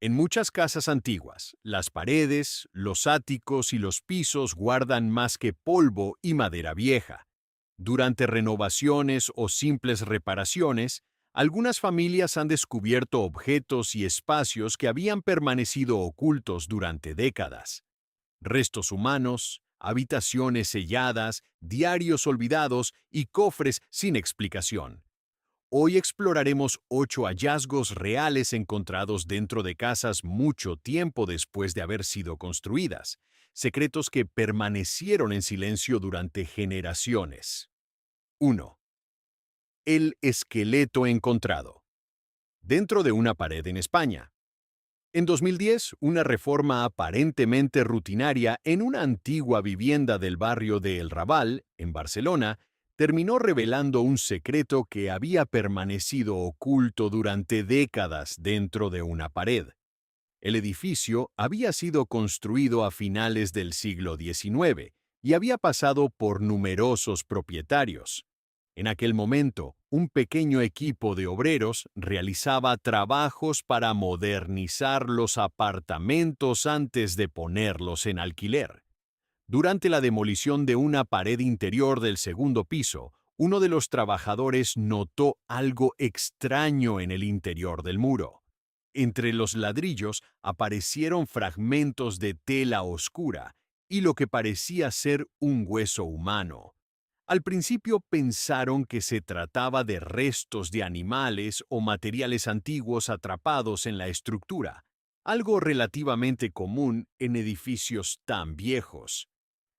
En muchas casas antiguas, las paredes, los áticos y los pisos guardan más que polvo y madera vieja. Durante renovaciones o simples reparaciones, algunas familias han descubierto objetos y espacios que habían permanecido ocultos durante décadas. Restos humanos, habitaciones selladas, diarios olvidados y cofres sin explicación. Hoy exploraremos 8 hallazgos reales encontrados dentro de casas mucho tiempo después de haber sido construidas, secretos que permanecieron en silencio durante generaciones. 1. El esqueleto encontrado. Dentro de una pared en España. En 2010, una reforma aparentemente rutinaria en una antigua vivienda del barrio de El Raval, en Barcelona, terminó revelando un secreto que había permanecido oculto durante décadas dentro de una pared. El edificio había sido construido a finales del siglo XIX y había pasado por numerosos propietarios. En aquel momento, un pequeño equipo de obreros realizaba trabajos para modernizar los apartamentos antes de ponerlos en alquiler. Durante la demolición de una pared interior del segundo piso, uno de los trabajadores notó algo extraño en el interior del muro. Entre los ladrillos aparecieron fragmentos de tela oscura y lo que parecía ser un hueso humano. Al principio pensaron que se trataba de restos de animales o materiales antiguos atrapados en la estructura, algo relativamente común en edificios tan viejos.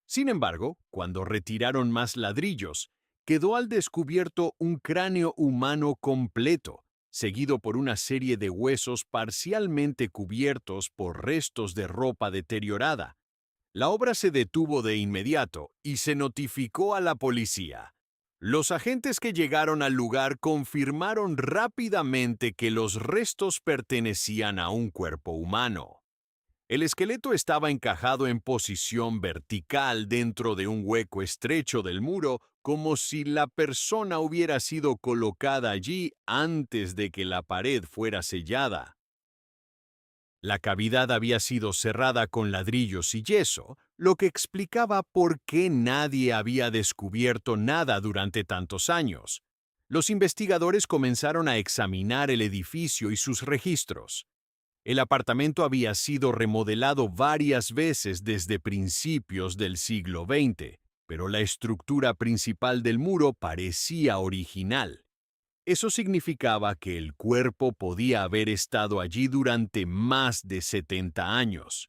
Sin embargo, cuando retiraron más ladrillos, quedó al descubierto un cráneo humano completo, seguido por una serie de huesos parcialmente cubiertos por restos de ropa deteriorada. La obra se detuvo de inmediato y se notificó a la policía. Los agentes que llegaron al lugar confirmaron rápidamente que los restos pertenecían a un cuerpo humano. El esqueleto estaba encajado en posición vertical dentro de un hueco estrecho del muro, como si la persona hubiera sido colocada allí antes de que la pared fuera sellada. La cavidad había sido cerrada con ladrillos y yeso, lo que explicaba por qué nadie había descubierto nada durante tantos años. Los investigadores comenzaron a examinar el edificio y sus registros. El apartamento había sido remodelado varias veces desde principios del siglo XX, pero la estructura principal del muro parecía original. Eso significaba que el cuerpo podía haber estado allí durante más de 70 años.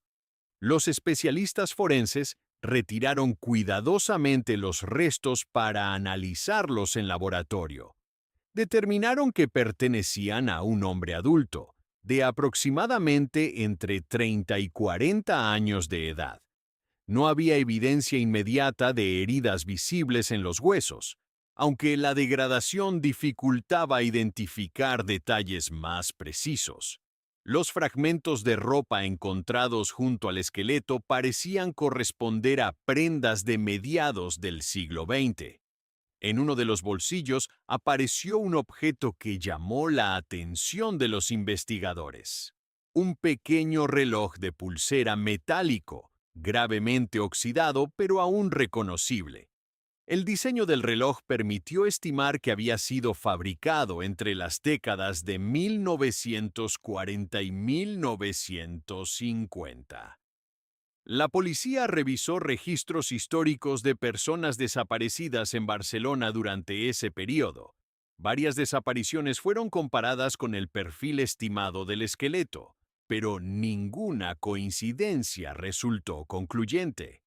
Los especialistas forenses retiraron cuidadosamente los restos para analizarlos en laboratorio. Determinaron que pertenecían a un hombre adulto, de aproximadamente entre 30 y 40 años de edad. No había evidencia inmediata de heridas visibles en los huesos, aunque la degradación dificultaba identificar detalles más precisos. Los fragmentos de ropa encontrados junto al esqueleto parecían corresponder a prendas de mediados del siglo XX. En uno de los bolsillos apareció un objeto que llamó la atención de los investigadores. Un pequeño reloj de pulsera metálico, gravemente oxidado pero aún reconocible. El diseño del reloj permitió estimar que había sido fabricado entre las décadas de 1940 y 1950. La policía revisó registros históricos de personas desaparecidas en Barcelona durante ese periodo. Varias desapariciones fueron comparadas con el perfil estimado del esqueleto, pero ninguna coincidencia resultó concluyente.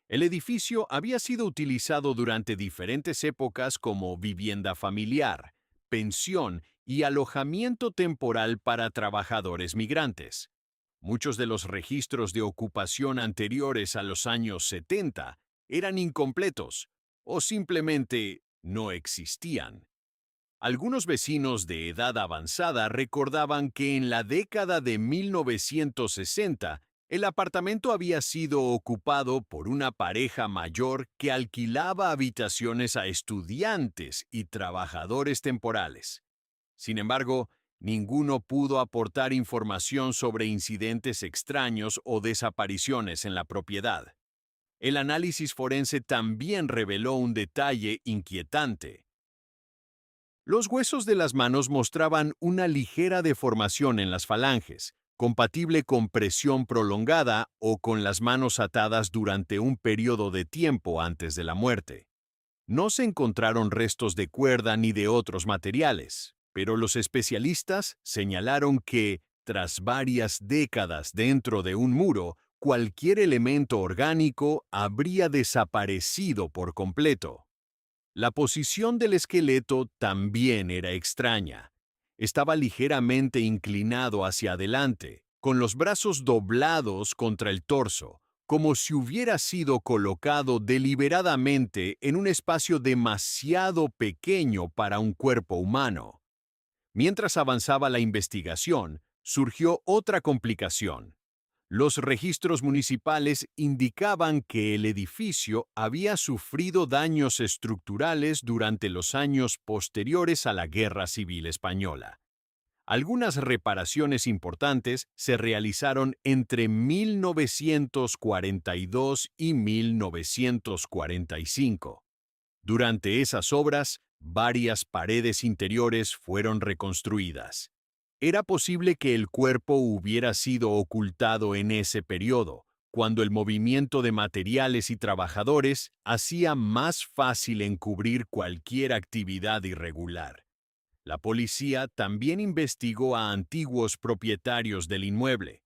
El edificio había sido utilizado durante diferentes épocas como vivienda familiar, pensión y alojamiento temporal para trabajadores migrantes. Muchos de los registros de ocupación anteriores a los años 70 eran incompletos o simplemente no existían. Algunos vecinos de edad avanzada recordaban que en la década de 1960 el apartamento había sido ocupado por una pareja mayor que alquilaba habitaciones a estudiantes y trabajadores temporales. Sin embargo, Ninguno pudo aportar información sobre incidentes extraños o desapariciones en la propiedad. El análisis forense también reveló un detalle inquietante. Los huesos de las manos mostraban una ligera deformación en las falanges, compatible con presión prolongada o con las manos atadas durante un periodo de tiempo antes de la muerte. No se encontraron restos de cuerda ni de otros materiales, pero los especialistas señalaron que, tras varias décadas dentro de un muro, cualquier elemento orgánico habría desaparecido por completo. La posición del esqueleto también era extraña. Estaba ligeramente inclinado hacia adelante, con los brazos doblados contra el torso, como si hubiera sido colocado deliberadamente en un espacio demasiado pequeño para un cuerpo humano. Mientras avanzaba la investigación, surgió otra complicación. Los registros municipales indicaban que el edificio había sufrido daños estructurales durante los años posteriores a la Guerra Civil Española. Algunas reparaciones importantes se realizaron entre 1942 y 1945. Durante esas obras, varias paredes interiores fueron reconstruidas. Era posible que el cuerpo hubiera sido ocultado en ese periodo, cuando el movimiento de materiales y trabajadores hacía más fácil encubrir cualquier actividad irregular. La policía también investigó a antiguos propietarios del inmueble.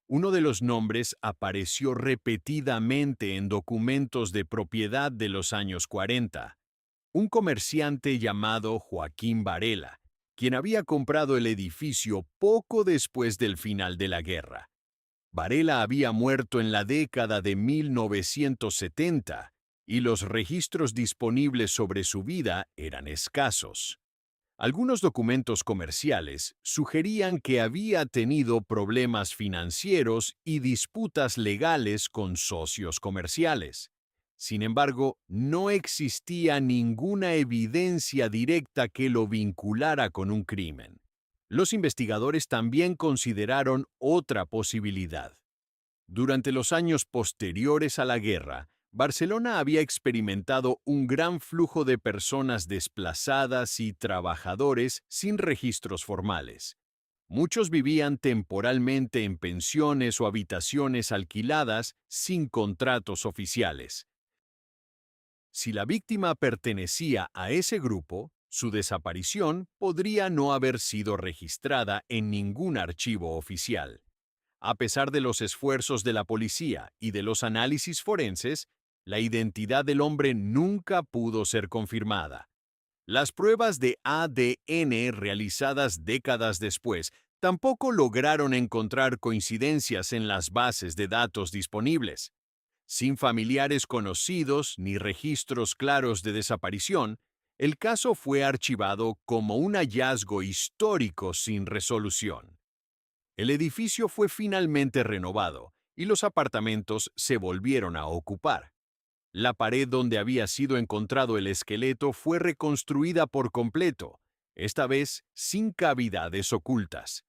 Uno de los nombres apareció repetidamente en documentos de propiedad de los años 40. Un comerciante llamado Joaquín Varela, quien había comprado el edificio poco después del final de la guerra. Varela había muerto en la década de 1970 y los registros disponibles sobre su vida eran escasos. Algunos documentos comerciales sugerían que había tenido problemas financieros y disputas legales con socios comerciales. Sin embargo, no existía ninguna evidencia directa que lo vinculara con un crimen. Los investigadores también consideraron otra posibilidad. Durante los años posteriores a la guerra, Barcelona había experimentado un gran flujo de personas desplazadas y trabajadores sin registros formales. Muchos vivían temporalmente en pensiones o habitaciones alquiladas sin contratos oficiales. Si la víctima pertenecía a ese grupo, su desaparición podría no haber sido registrada en ningún archivo oficial. A pesar de los esfuerzos de la policía y de los análisis forenses, la identidad del hombre nunca pudo ser confirmada. Las pruebas de ADN realizadas décadas después tampoco lograron encontrar coincidencias en las bases de datos disponibles. Sin familiares conocidos ni registros claros de desaparición, el caso fue archivado como un hallazgo histórico sin resolución. El edificio fue finalmente renovado y los apartamentos se volvieron a ocupar. La pared donde había sido encontrado el esqueleto fue reconstruida por completo, esta vez sin cavidades ocultas.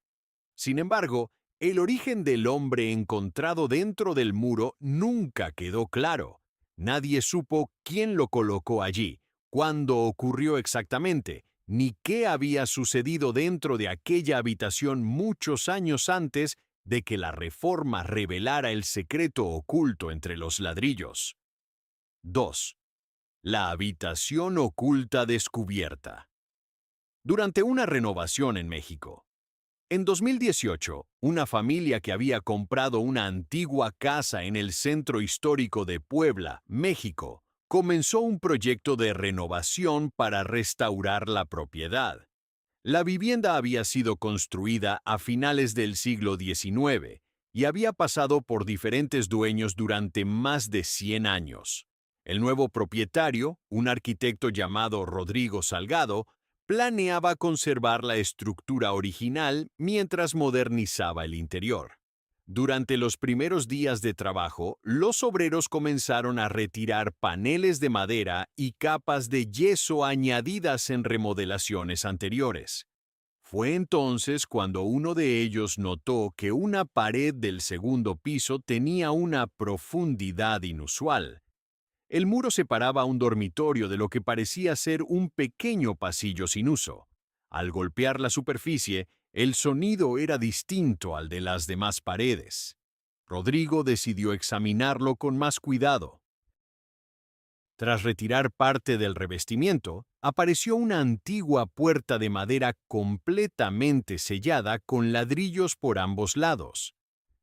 Sin embargo, el origen del hombre encontrado dentro del muro nunca quedó claro. Nadie supo quién lo colocó allí, cuándo ocurrió exactamente, ni qué había sucedido dentro de aquella habitación muchos años antes de que la reforma revelara el secreto oculto entre los ladrillos. 2. La habitación oculta descubierta. Durante una renovación en México. En 2018, una familia que había comprado una antigua casa en el centro histórico de Puebla, México, comenzó un proyecto de renovación para restaurar la propiedad. La vivienda había sido construida a finales del siglo XIX y había pasado por diferentes dueños durante más de 100 años. El nuevo propietario, un arquitecto llamado Rodrigo Salgado, planeaba conservar la estructura original mientras modernizaba el interior. Durante los primeros días de trabajo, los obreros comenzaron a retirar paneles de madera y capas de yeso añadidas en remodelaciones anteriores. Fue entonces cuando uno de ellos notó que una pared del segundo piso tenía una profundidad inusual. El muro separaba un dormitorio de lo que parecía ser un pequeño pasillo sin uso. Al golpear la superficie, el sonido era distinto al de las demás paredes. Rodrigo decidió examinarlo con más cuidado. Tras retirar parte del revestimiento, apareció una antigua puerta de madera completamente sellada con ladrillos por ambos lados.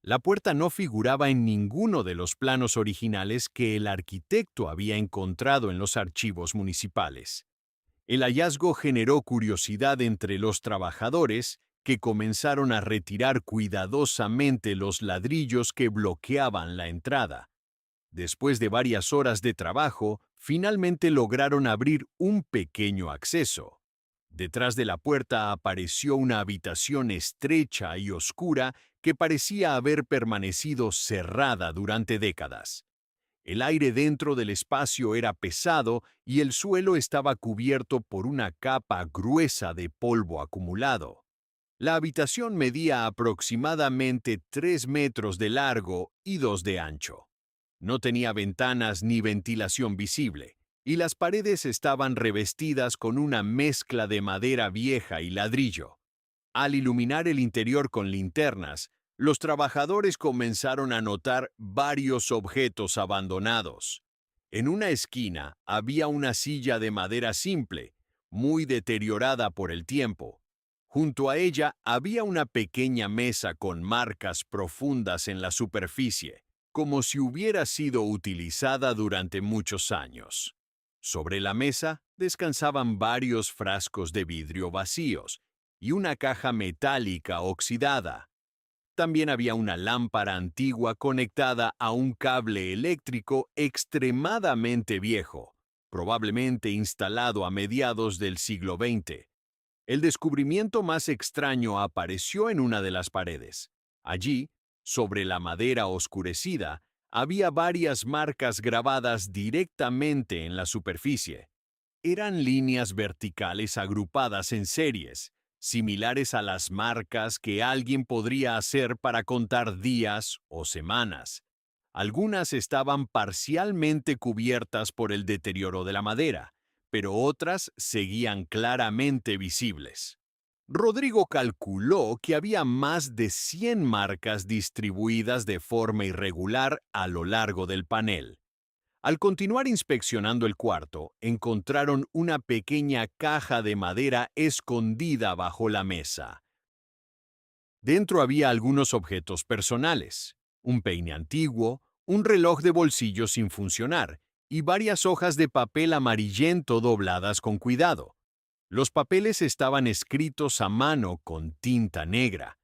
La puerta no figuraba en ninguno de los planos originales que el arquitecto había encontrado en los archivos municipales. El hallazgo generó curiosidad entre los trabajadores, que comenzaron a retirar cuidadosamente los ladrillos que bloqueaban la entrada. Después de varias horas de trabajo, finalmente lograron abrir un pequeño acceso. Detrás de la puerta apareció una habitación estrecha y oscura que parecía haber permanecido cerrada durante décadas. El aire dentro del espacio era pesado y el suelo estaba cubierto por una capa gruesa de polvo acumulado. La habitación medía aproximadamente 3 metros de largo y 2 de ancho. No tenía ventanas ni ventilación visible, y las paredes estaban revestidas con una mezcla de madera vieja y ladrillo. Al iluminar el interior con linternas, los trabajadores comenzaron a notar varios objetos abandonados. En una esquina había una silla de madera simple, muy deteriorada por el tiempo. Junto a ella había una pequeña mesa con marcas profundas en la superficie, como si hubiera sido utilizada durante muchos años. Sobre la mesa descansaban varios frascos de vidrio vacíos y una caja metálica oxidada. También había una lámpara antigua conectada a un cable eléctrico extremadamente viejo, probablemente instalado a mediados del siglo XX. El descubrimiento más extraño apareció en una de las paredes. Allí, sobre la madera oscurecida, había varias marcas grabadas directamente en la superficie. Eran líneas verticales agrupadas en series, similares a las marcas que alguien podría hacer para contar días o semanas. Algunas estaban parcialmente cubiertas por el deterioro de la madera, pero otras seguían claramente visibles. Rodrigo calculó que había más de 100 marcas distribuidas de forma irregular a lo largo del panel. Al continuar inspeccionando el cuarto, encontraron una pequeña caja de madera escondida bajo la mesa. Dentro había algunos objetos personales, un peine antiguo, un reloj de bolsillo sin funcionar y varias hojas de papel amarillento dobladas con cuidado. Los papeles estaban escritos a mano con tinta negra.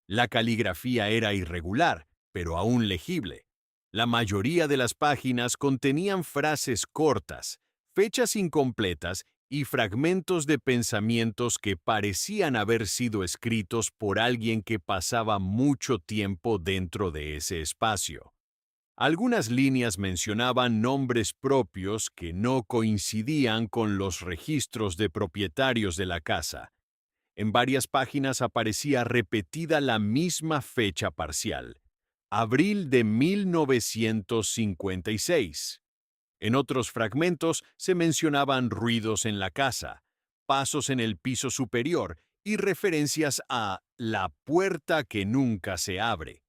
La caligrafía era irregular, pero aún legible. La mayoría de las páginas contenían frases cortas, fechas incompletas y fragmentos de pensamientos que parecían haber sido escritos por alguien que pasaba mucho tiempo dentro de ese espacio. Algunas líneas mencionaban nombres propios que no coincidían con los registros de propietarios de la casa. En varias páginas aparecía repetida la misma fecha parcial, abril de 1956. En otros fragmentos se mencionaban ruidos en la casa, pasos en el piso superior y referencias a la puerta que nunca se abre.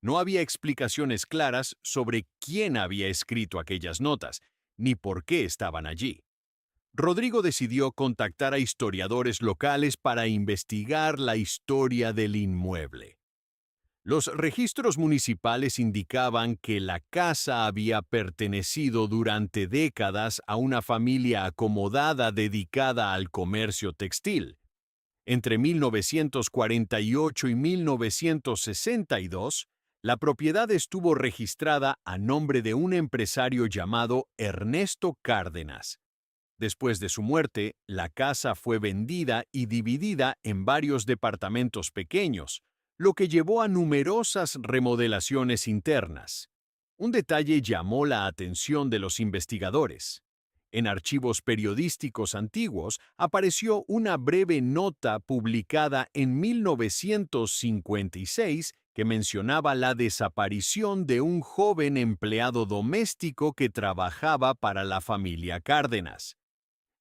No había explicaciones claras sobre quién había escrito aquellas notas, ni por qué estaban allí. Rodrigo decidió contactar a historiadores locales para investigar la historia del inmueble. Los registros municipales indicaban que la casa había pertenecido durante décadas a una familia acomodada dedicada al comercio textil. Entre 1948 y 1962, la propiedad estuvo registrada a nombre de un empresario llamado Ernesto Cárdenas. Después de su muerte, la casa fue vendida y dividida en varios departamentos pequeños, lo que llevó a numerosas remodelaciones internas. Un detalle llamó la atención de los investigadores. En archivos periodísticos antiguos apareció una breve nota publicada en 1956 que mencionaba la desaparición de un joven empleado doméstico que trabajaba para la familia Cárdenas.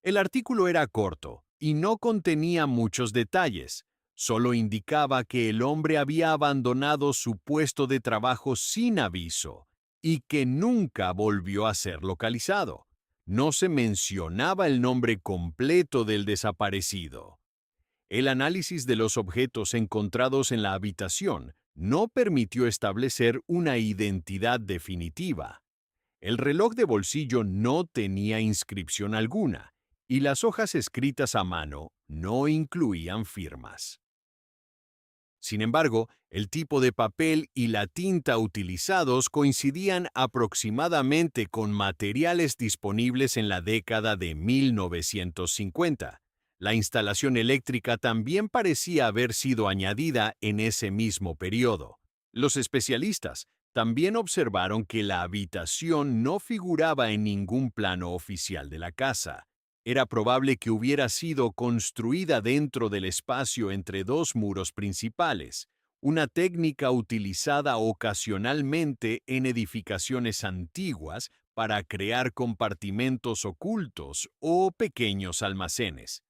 El artículo era corto y no contenía muchos detalles, solo indicaba que el hombre había abandonado su puesto de trabajo sin aviso y que nunca volvió a ser localizado. No se mencionaba el nombre completo del desaparecido. El análisis de los objetos encontrados en la habitación no permitió establecer una identidad definitiva. El reloj de bolsillo no tenía inscripción alguna y las hojas escritas a mano no incluían firmas. Sin embargo, el tipo de papel y la tinta utilizados coincidían aproximadamente con materiales disponibles en la década de 1950. La instalación eléctrica también parecía haber sido añadida en ese mismo periodo. Los especialistas también observaron que la habitación no figuraba en ningún plano oficial de la casa. Era probable que hubiera sido construida dentro del espacio entre dos muros principales, una técnica utilizada ocasionalmente en edificaciones antiguas para crear compartimentos ocultos o pequeños almacenes.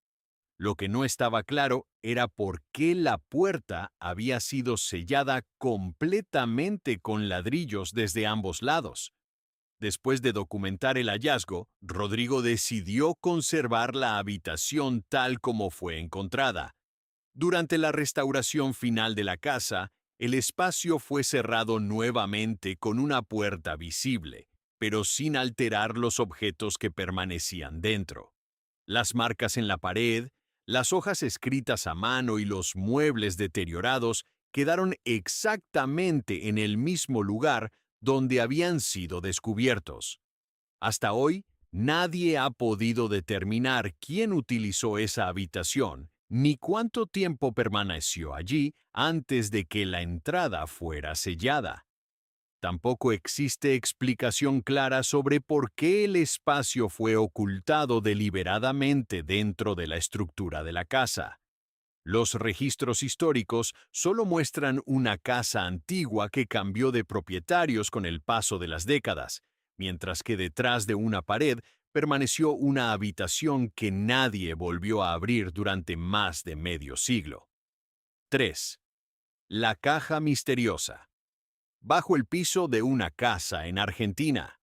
Lo que no estaba claro era por qué la puerta había sido sellada completamente con ladrillos desde ambos lados. Después de documentar el hallazgo, Rodrigo decidió conservar la habitación tal como fue encontrada. Durante la restauración final de la casa, el espacio fue cerrado nuevamente con una puerta visible, pero sin alterar los objetos que permanecían dentro. Las marcas en la pared, las hojas escritas a mano y los muebles deteriorados quedaron exactamente en el mismo lugar donde habían sido descubiertos. Hasta hoy, nadie ha podido determinar quién utilizó esa habitación ni cuánto tiempo permaneció allí antes de que la entrada fuera sellada. Tampoco existe explicación clara sobre por qué el espacio fue ocultado deliberadamente dentro de la estructura de la casa. Los registros históricos solo muestran una casa antigua que cambió de propietarios con el paso de las décadas, mientras que detrás de una pared permaneció una habitación que nadie volvió a abrir durante más de medio siglo. 3. La caja misteriosa. Bajo el piso de una casa en Argentina.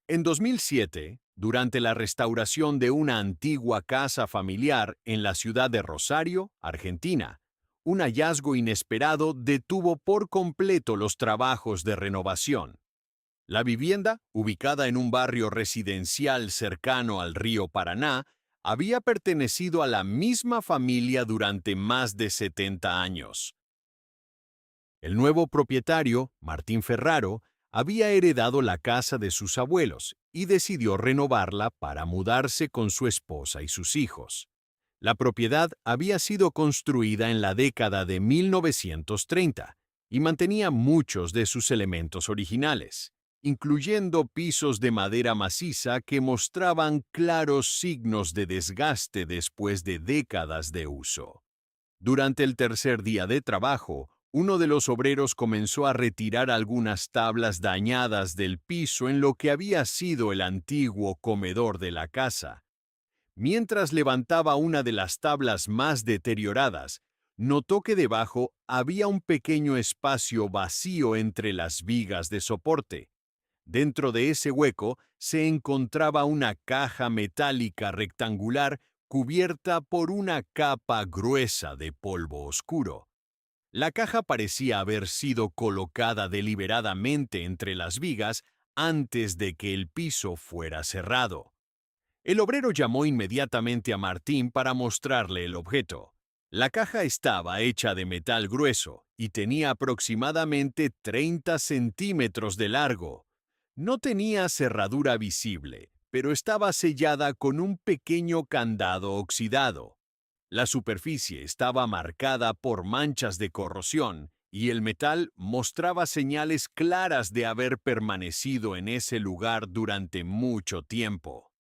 En 2007, durante la restauración de una antigua casa familiar en la ciudad de Rosario, Argentina, un hallazgo inesperado detuvo por completo los trabajos de renovación. La vivienda, ubicada en un barrio residencial cercano al río Paraná, había pertenecido a la misma familia durante más de 70 años. El nuevo propietario, Martín Ferraro, había heredado la casa de sus abuelos y decidió renovarla para mudarse con su esposa y sus hijos. La propiedad había sido construida en la década de 1930 y mantenía muchos de sus elementos originales, incluyendo pisos de madera maciza que mostraban claros signos de desgaste después de décadas de uso. Durante el tercer día de trabajo, uno de los obreros comenzó a retirar algunas tablas dañadas del piso en lo que había sido el antiguo comedor de la casa. Mientras levantaba una de las tablas más deterioradas, notó que debajo había un pequeño espacio vacío entre las vigas de soporte. Dentro de ese hueco se encontraba una caja metálica rectangular cubierta por una capa gruesa de polvo oscuro. La caja parecía haber sido colocada deliberadamente entre las vigas antes de que el piso fuera cerrado. El obrero llamó inmediatamente a Martín para mostrarle el objeto. La caja estaba hecha de metal grueso y tenía aproximadamente 30 centímetros de largo. No tenía cerradura visible, pero estaba sellada con un pequeño candado oxidado. La superficie estaba marcada por manchas de corrosión y el metal mostraba señales claras de haber permanecido en ese lugar durante mucho tiempo.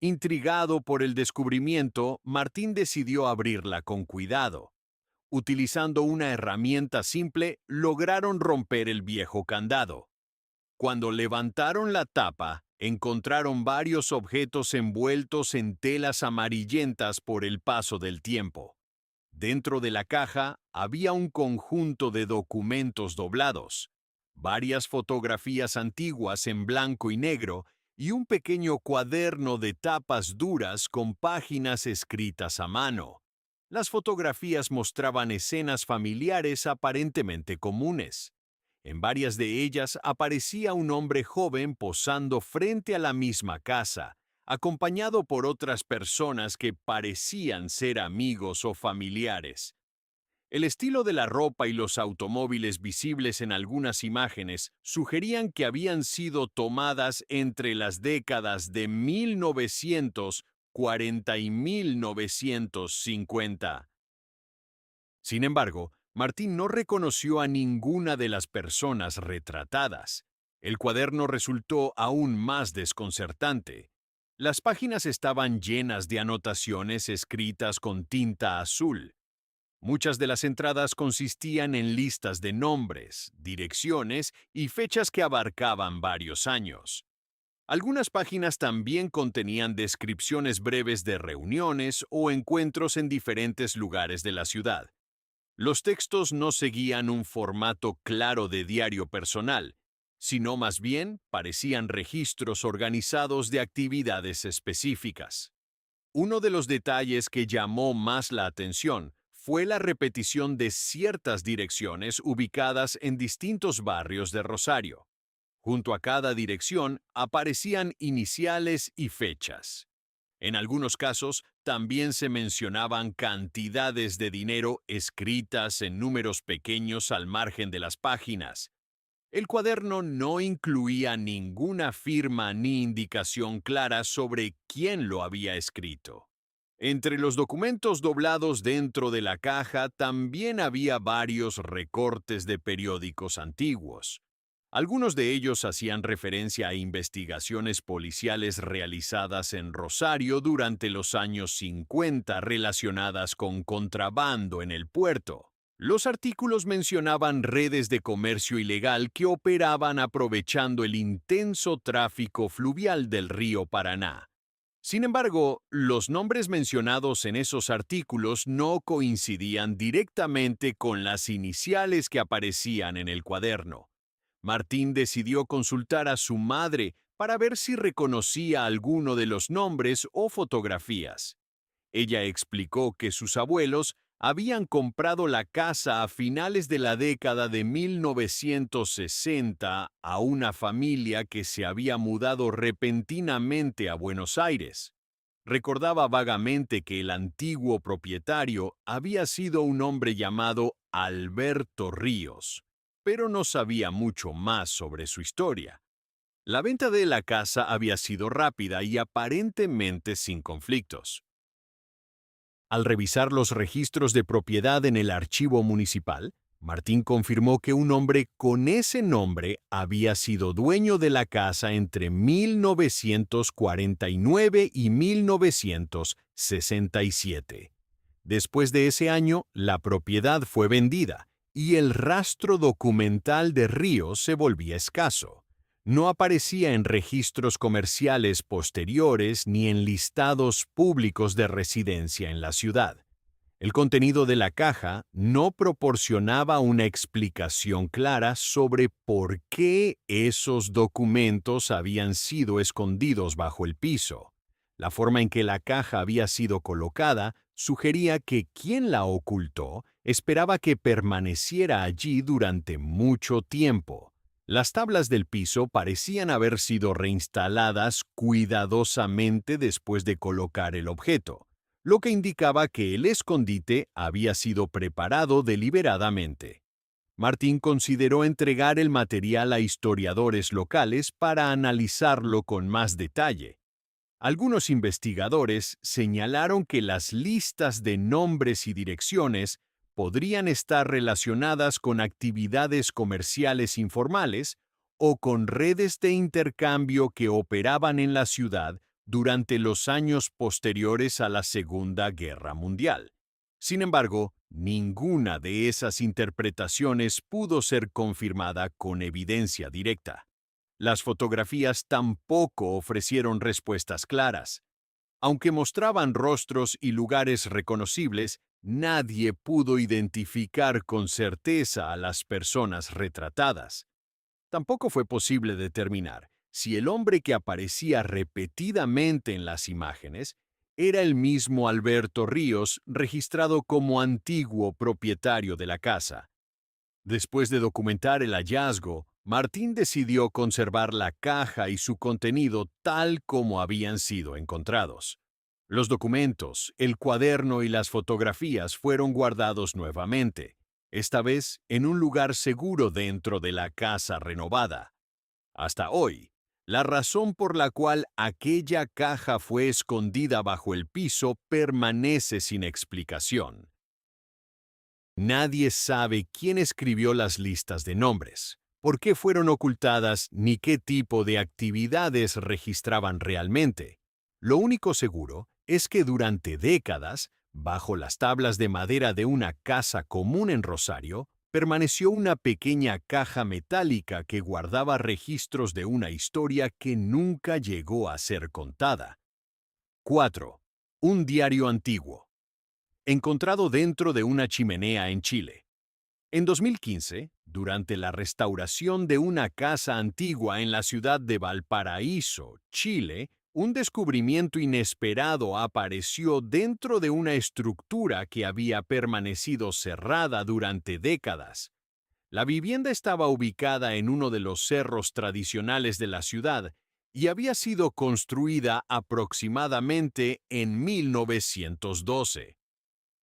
Intrigado por el descubrimiento, Martín decidió abrirla con cuidado. Utilizando una herramienta simple, lograron romper el viejo candado. Cuando levantaron la tapa, encontraron varios objetos envueltos en telas amarillentas por el paso del tiempo. Dentro de la caja había un conjunto de documentos doblados, varias fotografías antiguas en blanco y negro y un pequeño cuaderno de tapas duras con páginas escritas a mano. Las fotografías mostraban escenas familiares aparentemente comunes. En varias de ellas aparecía un hombre joven posando frente a la misma casa, acompañado por otras personas que parecían ser amigos o familiares. El estilo de la ropa y los automóviles visibles en algunas imágenes sugerían que habían sido tomadas entre las décadas de 1940 y 1950. Sin embargo, Martín no reconoció a ninguna de las personas retratadas. El cuaderno resultó aún más desconcertante. Las páginas estaban llenas de anotaciones escritas con tinta azul. Muchas de las entradas consistían en listas de nombres, direcciones y fechas que abarcaban varios años. Algunas páginas también contenían descripciones breves de reuniones o encuentros en diferentes lugares de la ciudad. Los textos no seguían un formato claro de diario personal, sino más bien parecían registros organizados de actividades específicas. Uno de los detalles que llamó más la atención fue la repetición de ciertas direcciones ubicadas en distintos barrios de Rosario. Junto a cada dirección aparecían iniciales y fechas. En algunos casos, también se mencionaban cantidades de dinero escritas en números pequeños al margen de las páginas. El cuaderno no incluía ninguna firma ni indicación clara sobre quién lo había escrito. Entre los documentos doblados dentro de la caja también había varios recortes de periódicos antiguos. Algunos de ellos hacían referencia a investigaciones policiales realizadas en Rosario durante los años 50 relacionadas con contrabando en el puerto. Los artículos mencionaban redes de comercio ilegal que operaban aprovechando el intenso tráfico fluvial del río Paraná. Sin embargo, los nombres mencionados en esos artículos no coincidían directamente con las iniciales que aparecían en el cuaderno. Martín decidió consultar a su madre para ver si reconocía alguno de los nombres o fotografías. Ella explicó que sus abuelos habían comprado la casa a finales de la década de 1960 a una familia que se había mudado repentinamente a Buenos Aires. Recordaba vagamente que el antiguo propietario había sido un hombre llamado Alberto Ríos, pero no sabía mucho más sobre su historia. La venta de la casa había sido rápida y aparentemente sin conflictos. Al revisar los registros de propiedad en el archivo municipal, Martín confirmó que un hombre con ese nombre había sido dueño de la casa entre 1949 y 1967. Después de ese año, la propiedad fue vendida y el rastro documental de Ríos se volvía escaso. No aparecía en registros comerciales posteriores ni en listados públicos de residencia en la ciudad. El contenido de la caja no proporcionaba una explicación clara sobre por qué esos documentos habían sido escondidos bajo el piso. La forma en que la caja había sido colocada sugería que quien la ocultó esperaba que permaneciera allí durante mucho tiempo. Las tablas del piso parecían haber sido reinstaladas cuidadosamente después de colocar el objeto, lo que indicaba que el escondite había sido preparado deliberadamente. Martín consideró entregar el material a historiadores locales para analizarlo con más detalle. Algunos investigadores señalaron que las listas de nombres y direcciones podrían estar relacionadas con actividades comerciales informales o con redes de intercambio que operaban en la ciudad durante los años posteriores a la Segunda Guerra Mundial. Sin embargo, ninguna de esas interpretaciones pudo ser confirmada con evidencia directa. Las fotografías tampoco ofrecieron respuestas claras. Aunque mostraban rostros y lugares reconocibles, nadie pudo identificar con certeza a las personas retratadas. Tampoco fue posible determinar si el hombre que aparecía repetidamente en las imágenes era el mismo Alberto Ríos registrado como antiguo propietario de la casa. Después de documentar el hallazgo, Martín decidió conservar la caja y su contenido tal como habían sido encontrados. Los documentos, el cuaderno y las fotografías fueron guardados nuevamente, esta vez en un lugar seguro dentro de la casa renovada. Hasta hoy, la razón por la cual aquella caja fue escondida bajo el piso permanece sin explicación. Nadie sabe quién escribió las listas de nombres, por qué fueron ocultadas ni qué tipo de actividades registraban realmente. Lo único seguro es que durante décadas, bajo las tablas de madera de una casa común en Rosario, permaneció una pequeña caja metálica que guardaba registros de una historia que nunca llegó a ser contada. 4. Un diario antiguo encontrado dentro de una chimenea en Chile. En 2015, durante la restauración de una casa antigua en la ciudad de Valparaíso, Chile, un descubrimiento inesperado apareció dentro de una estructura que había permanecido cerrada durante décadas. La vivienda estaba ubicada en uno de los cerros tradicionales de la ciudad y había sido construida aproximadamente en 1912.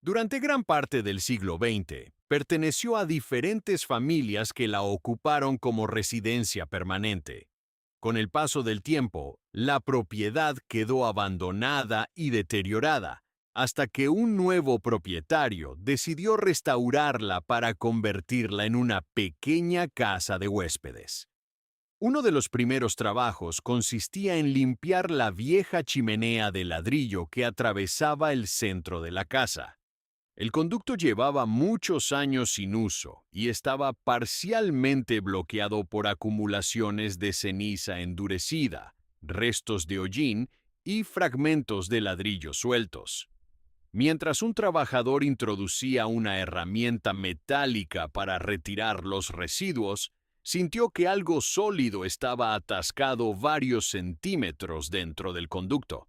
Durante gran parte del siglo XX, perteneció a diferentes familias que la ocuparon como residencia permanente. Con el paso del tiempo, la propiedad quedó abandonada y deteriorada, hasta que un nuevo propietario decidió restaurarla para convertirla en una pequeña casa de huéspedes. Uno de los primeros trabajos consistía en limpiar la vieja chimenea de ladrillo que atravesaba el centro de la casa. El conducto llevaba muchos años sin uso y estaba parcialmente bloqueado por acumulaciones de ceniza endurecida, restos de hollín y fragmentos de ladrillo sueltos. Mientras un trabajador introducía una herramienta metálica para retirar los residuos, sintió que algo sólido estaba atascado varios centímetros dentro del conducto.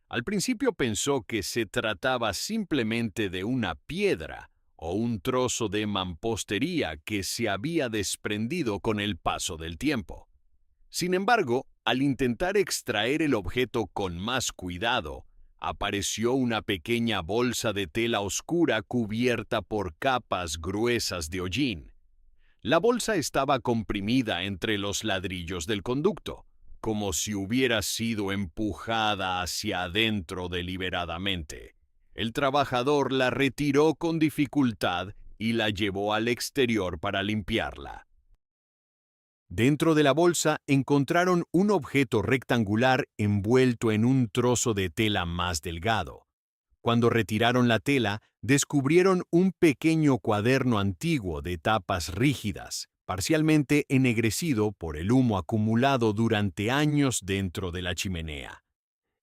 Al principio pensó que se trataba simplemente de una piedra o un trozo de mampostería que se había desprendido con el paso del tiempo. Sin embargo, al intentar extraer el objeto con más cuidado, apareció una pequeña bolsa de tela oscura cubierta por capas gruesas de hollín. La bolsa estaba comprimida entre los ladrillos del conducto, como si hubiera sido empujada hacia adentro deliberadamente. El trabajador la retiró con dificultad y la llevó al exterior para limpiarla. Dentro de la bolsa encontraron un objeto rectangular envuelto en un trozo de tela más delgado. Cuando retiraron la tela, descubrieron un pequeño cuaderno antiguo de tapas rígidas, parcialmente ennegrecido por el humo acumulado durante años dentro de la chimenea.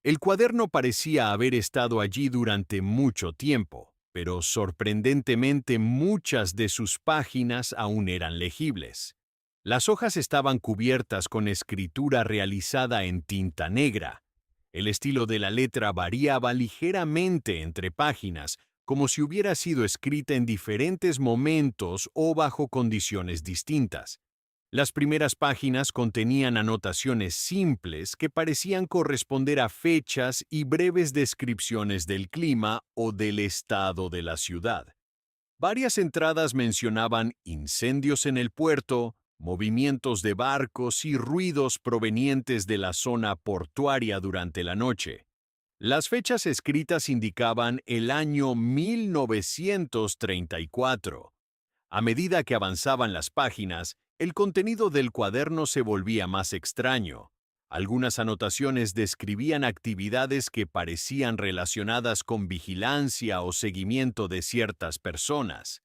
El cuaderno parecía haber estado allí durante mucho tiempo, pero sorprendentemente muchas de sus páginas aún eran legibles. Las hojas estaban cubiertas con escritura realizada en tinta negra. El estilo de la letra variaba ligeramente entre páginas, como si hubiera sido escrita en diferentes momentos o bajo condiciones distintas. Las primeras páginas contenían anotaciones simples que parecían corresponder a fechas y breves descripciones del clima o del estado de la ciudad. Varias entradas mencionaban incendios en el puerto, movimientos de barcos y ruidos provenientes de la zona portuaria durante la noche. Las fechas escritas indicaban el año 1934. A medida que avanzaban las páginas, el contenido del cuaderno se volvía más extraño. Algunas anotaciones describían actividades que parecían relacionadas con vigilancia o seguimiento de ciertas personas.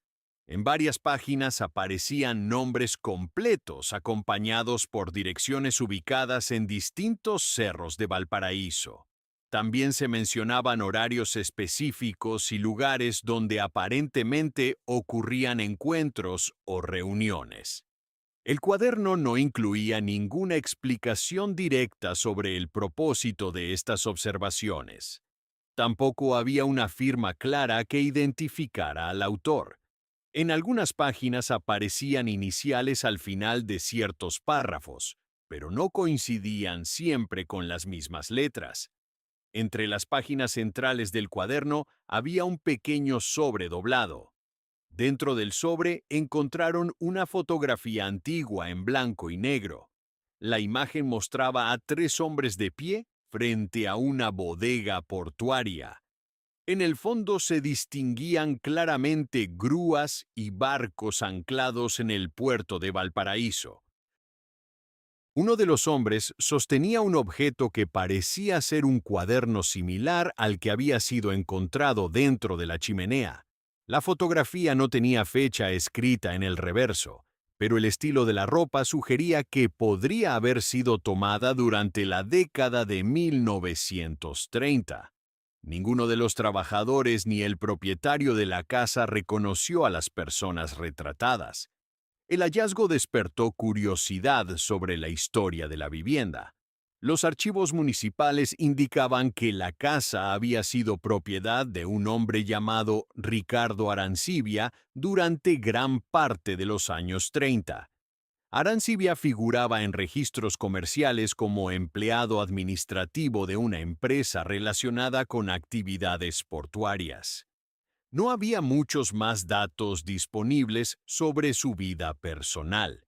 En varias páginas aparecían nombres completos acompañados por direcciones ubicadas en distintos cerros de Valparaíso. También se mencionaban horarios específicos y lugares donde aparentemente ocurrían encuentros o reuniones. El cuaderno no incluía ninguna explicación directa sobre el propósito de estas observaciones. Tampoco había una firma clara que identificara al autor. En algunas páginas aparecían iniciales al final de ciertos párrafos, pero no coincidían siempre con las mismas letras. Entre las páginas centrales del cuaderno había un pequeño sobre doblado. Dentro del sobre encontraron una fotografía antigua en blanco y negro. La imagen mostraba a 3 hombres de pie frente a una bodega portuaria. En el fondo se distinguían claramente grúas y barcos anclados en el puerto de Valparaíso. Uno de los hombres sostenía un objeto que parecía ser un cuaderno similar al que había sido encontrado dentro de la chimenea. La fotografía no tenía fecha escrita en el reverso, pero el estilo de la ropa sugería que podría haber sido tomada durante la década de 1930. Ninguno de los trabajadores ni el propietario de la casa reconoció a las personas retratadas. El hallazgo despertó curiosidad sobre la historia de la vivienda. Los archivos municipales indicaban que la casa había sido propiedad de un hombre llamado Ricardo Arancibia durante gran parte de los años 30. Arancibia figuraba en registros comerciales como empleado administrativo de una empresa relacionada con actividades portuarias. No había muchos más datos disponibles sobre su vida personal.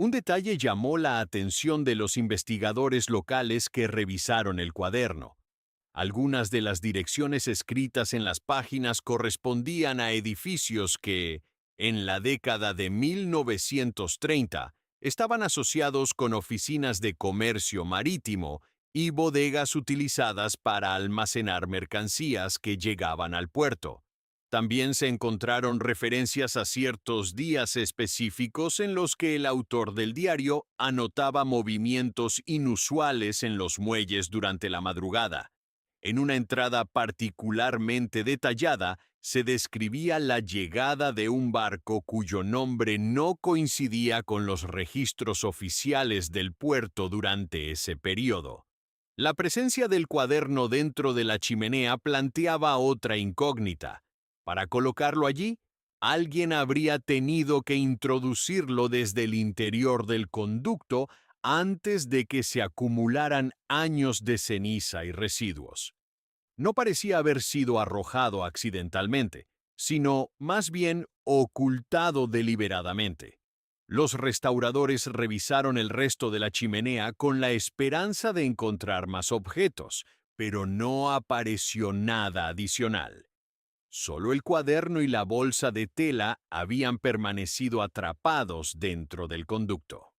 Un detalle llamó la atención de los investigadores locales que revisaron el cuaderno. Algunas de las direcciones escritas en las páginas correspondían a edificios que, en la década de 1930, estaban asociados con oficinas de comercio marítimo y bodegas utilizadas para almacenar mercancías que llegaban al puerto. También se encontraron referencias a ciertos días específicos en los que el autor del diario anotaba movimientos inusuales en los muelles durante la madrugada. En una entrada particularmente detallada, se describía la llegada de un barco cuyo nombre no coincidía con los registros oficiales del puerto durante ese periodo. La presencia del cuaderno dentro de la chimenea planteaba otra incógnita. Para colocarlo allí, alguien habría tenido que introducirlo desde el interior del conducto antes de que se acumularan años de ceniza y residuos. No parecía haber sido arrojado accidentalmente, sino más bien ocultado deliberadamente. Los restauradores revisaron el resto de la chimenea con la esperanza de encontrar más objetos, pero no apareció nada adicional. Solo el cuaderno y la bolsa de tela habían permanecido atrapados dentro del conducto.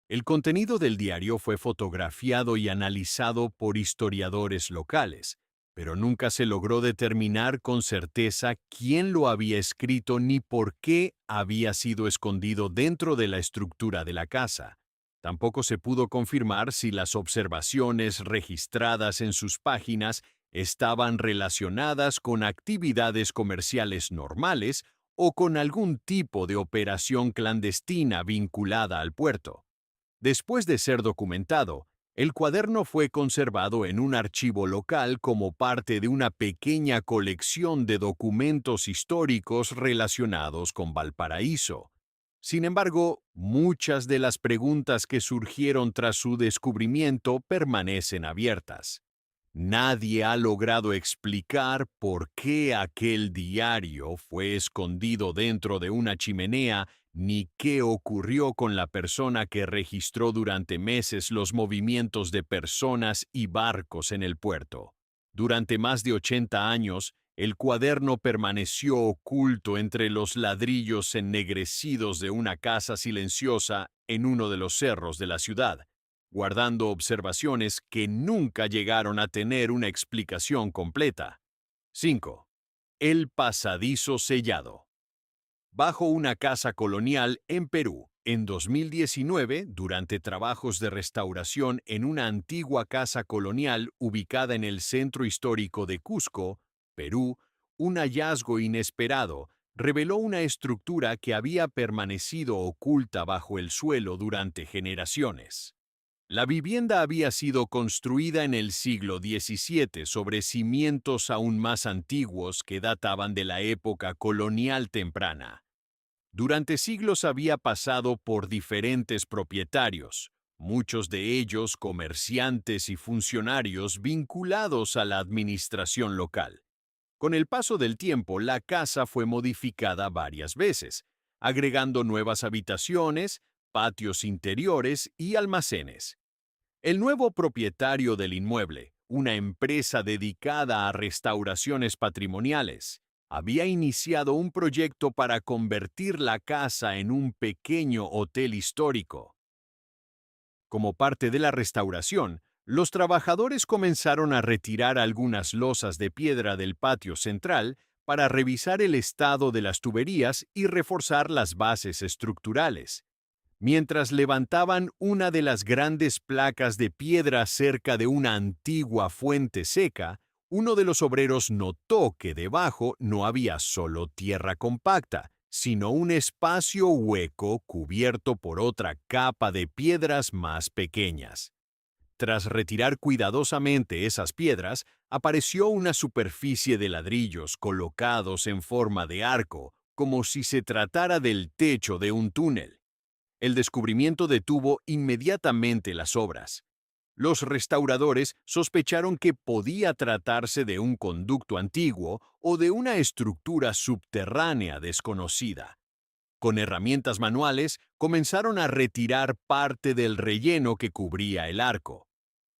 El contenido del diario fue fotografiado y analizado por historiadores locales, pero nunca se logró determinar con certeza quién lo había escrito ni por qué había sido escondido dentro de la estructura de la casa. Tampoco se pudo confirmar si las observaciones registradas en sus páginas estaban relacionadas con actividades comerciales normales o con algún tipo de operación clandestina vinculada al puerto. Después de ser documentado, el cuaderno fue conservado en un archivo local como parte de una pequeña colección de documentos históricos relacionados con Valparaíso. Sin embargo, muchas de las preguntas que surgieron tras su descubrimiento permanecen abiertas. Nadie ha logrado explicar por qué aquel diario fue escondido dentro de una chimenea ni qué ocurrió con la persona que registró durante meses los movimientos de personas y barcos en el puerto. Durante más de 80 años, el cuaderno permaneció oculto entre los ladrillos ennegrecidos de una casa silenciosa en uno de los cerros de la ciudad. guardando observaciones que nunca llegaron a tener una explicación completa. 5. El pasadizo sellado. Bajo una casa colonial en Perú, en 2019, durante trabajos de restauración en una antigua casa colonial ubicada en el centro histórico de Cusco, Perú, un hallazgo inesperado reveló una estructura que había permanecido oculta bajo el suelo durante generaciones. La vivienda había sido construida en el siglo XVII sobre cimientos aún más antiguos que databan de la época colonial temprana. Durante siglos había pasado por diferentes propietarios, muchos de ellos comerciantes y funcionarios vinculados a la administración local. Con el paso del tiempo, la casa fue modificada varias veces, agregando nuevas habitaciones, patios interiores y almacenes. El nuevo propietario del inmueble, una empresa dedicada a restauraciones patrimoniales, había iniciado un proyecto para convertir la casa en un pequeño hotel histórico. Como parte de la restauración, los trabajadores comenzaron a retirar algunas losas de piedra del patio central para revisar el estado de las tuberías y reforzar las bases estructurales. Mientras levantaban una de las grandes placas de piedra cerca de una antigua fuente seca, uno de los obreros notó que debajo no había solo tierra compacta, sino un espacio hueco cubierto por otra capa de piedras más pequeñas. Tras retirar cuidadosamente esas piedras, apareció una superficie de ladrillos colocados en forma de arco, como si se tratara del techo de un túnel. El descubrimiento detuvo inmediatamente las obras. Los restauradores sospecharon que podía tratarse de un conducto antiguo o de una estructura subterránea desconocida. Con herramientas manuales, comenzaron a retirar parte del relleno que cubría el arco.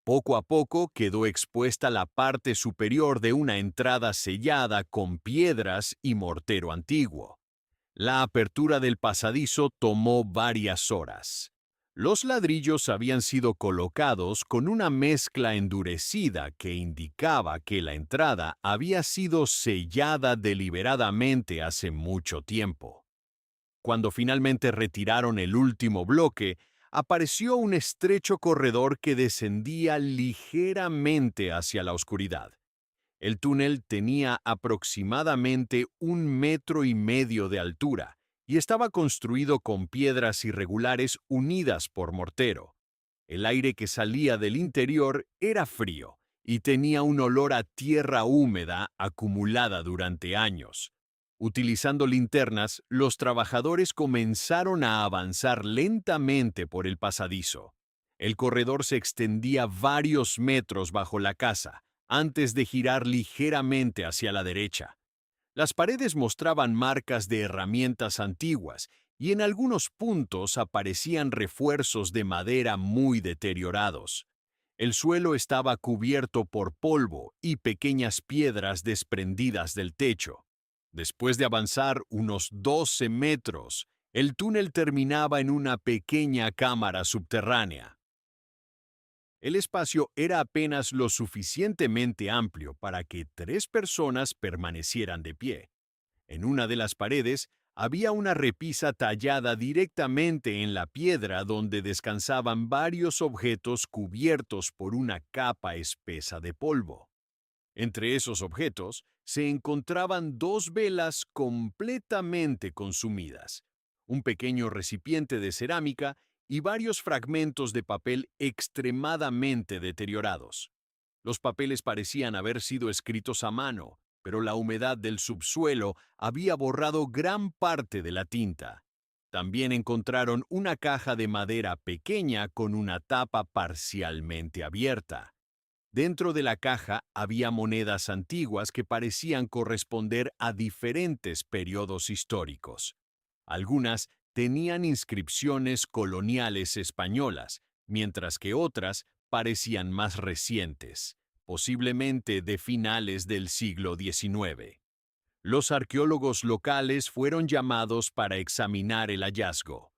Poco a poco quedó expuesta la parte superior de una entrada sellada con piedras y mortero antiguo. La apertura del pasadizo tomó varias horas. Los ladrillos habían sido colocados con una mezcla endurecida que indicaba que la entrada había sido sellada deliberadamente hace mucho tiempo. Cuando finalmente retiraron el último bloque, apareció un estrecho corredor que descendía ligeramente hacia la oscuridad. El túnel tenía aproximadamente 1,5 metros de altura y estaba construido con piedras irregulares unidas por mortero. El aire que salía del interior era frío y tenía un olor a tierra húmeda acumulada durante años. Utilizando linternas, los trabajadores comenzaron a avanzar lentamente por el pasadizo. El corredor se extendía varios metros bajo la casa, antes de girar ligeramente hacia la derecha. Las paredes mostraban marcas de herramientas antiguas y en algunos puntos aparecían refuerzos de madera muy deteriorados. El suelo estaba cubierto por polvo y pequeñas piedras desprendidas del techo. Después de avanzar unos 12 metros, el túnel terminaba en una pequeña cámara subterránea. El espacio era apenas lo suficientemente amplio para que 3 personas permanecieran de pie. En una de las paredes había una repisa tallada directamente en la piedra donde descansaban varios objetos cubiertos por una capa espesa de polvo. Entre esos objetos se encontraban 2 velas completamente consumidas, un pequeño recipiente de cerámica y varios fragmentos de papel extremadamente deteriorados. Los papeles parecían haber sido escritos a mano, pero la humedad del subsuelo había borrado gran parte de la tinta. También encontraron una caja de madera pequeña con una tapa parcialmente abierta. Dentro de la caja había monedas antiguas que parecían corresponder a diferentes periodos históricos. Algunas tenían inscripciones coloniales españolas, mientras que otras parecían más recientes, posiblemente de finales del siglo XIX. Los arqueólogos locales fueron llamados para examinar el hallazgo.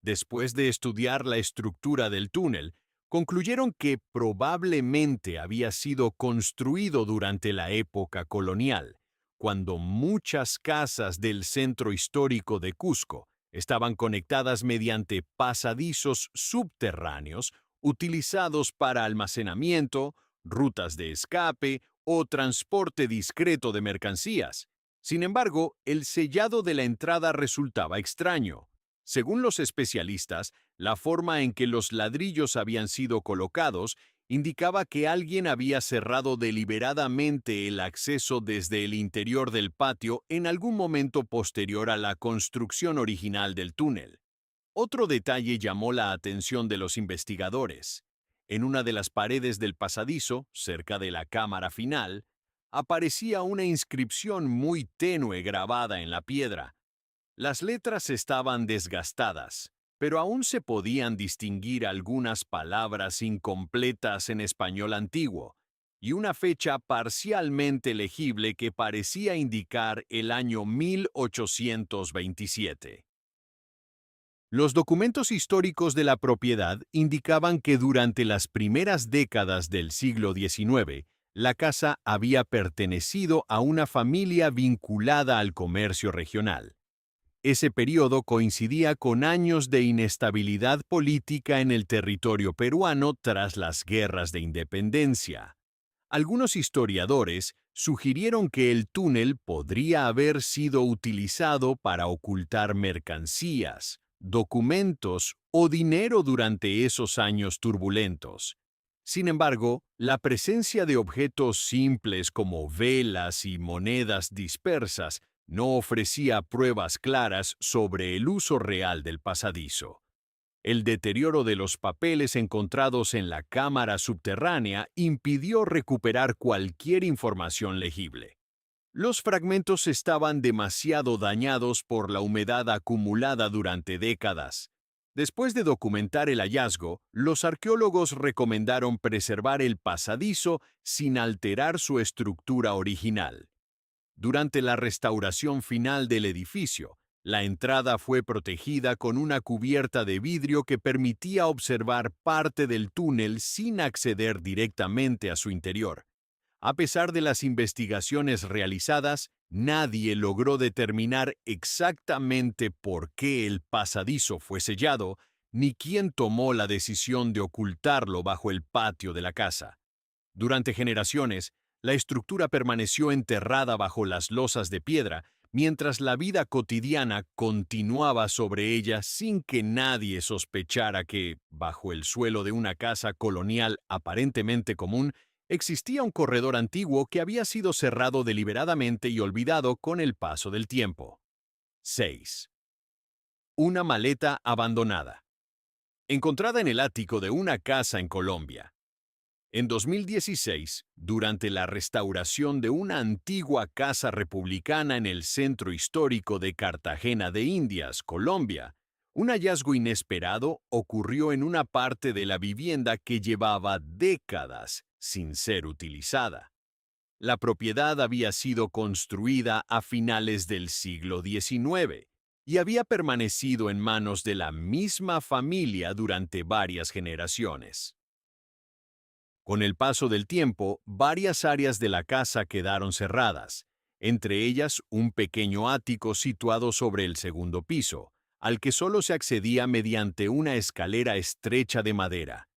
Después de estudiar la estructura del túnel, Concluyeron que probablemente había sido construido durante la época colonial, cuando muchas casas del centro histórico de Cusco estaban conectadas mediante pasadizos subterráneos utilizados para almacenamiento, rutas de escape o transporte discreto de mercancías. Sin embargo, el sellado de la entrada resultaba extraño. Según los especialistas, la forma en que los ladrillos habían sido colocados indicaba que alguien había cerrado deliberadamente el acceso desde el interior del patio en algún momento posterior a la construcción original del túnel. Otro detalle llamó la atención de los investigadores. En una de las paredes del pasadizo, cerca de la cámara final, aparecía una inscripción muy tenue grabada en la piedra. Las letras estaban desgastadas, pero aún se podían distinguir algunas palabras incompletas en español antiguo y una fecha parcialmente legible que parecía indicar el año 1827. Los documentos históricos de la propiedad indicaban que durante las primeras décadas del siglo XIX, la casa había pertenecido a una familia vinculada al comercio regional. Ese periodo coincidía con años de inestabilidad política en el territorio peruano tras las guerras de independencia. Algunos historiadores sugirieron que el túnel podría haber sido utilizado para ocultar mercancías, documentos o dinero durante esos años turbulentos. Sin embargo, la presencia de objetos simples como velas y monedas dispersas no ofrecía pruebas claras sobre el uso real del pasadizo. El deterioro de los papeles encontrados en la cámara subterránea impidió recuperar cualquier información legible. Los fragmentos estaban demasiado dañados por la humedad acumulada durante décadas. Después de documentar el hallazgo, los arqueólogos recomendaron preservar el pasadizo sin alterar su estructura original. Durante la restauración final del edificio, la entrada fue protegida con una cubierta de vidrio que permitía observar parte del túnel sin acceder directamente a su interior. A pesar de las investigaciones realizadas, nadie logró determinar exactamente por qué el pasadizo fue sellado, ni quién tomó la decisión de ocultarlo bajo el patio de la casa. Durante generaciones, la estructura permaneció enterrada bajo las losas de piedra, mientras la vida cotidiana continuaba sobre ella sin que nadie sospechara que, bajo el suelo de una casa colonial aparentemente común, existía un corredor antiguo que había sido cerrado deliberadamente y olvidado con el paso del tiempo. 6. Una maleta abandonada. Encontrada en el ático de una casa en Colombia. En 2016, durante la restauración de una antigua casa republicana en el centro histórico de Cartagena de Indias, Colombia, un hallazgo inesperado ocurrió en una parte de la vivienda que llevaba décadas sin ser utilizada. La propiedad había sido construida a finales del siglo XIX y había permanecido en manos de la misma familia durante varias generaciones. Con el paso del tiempo, varias áreas de la casa quedaron cerradas, entre ellas un pequeño ático situado sobre el segundo piso, al que solo se accedía mediante una escalera estrecha de madera.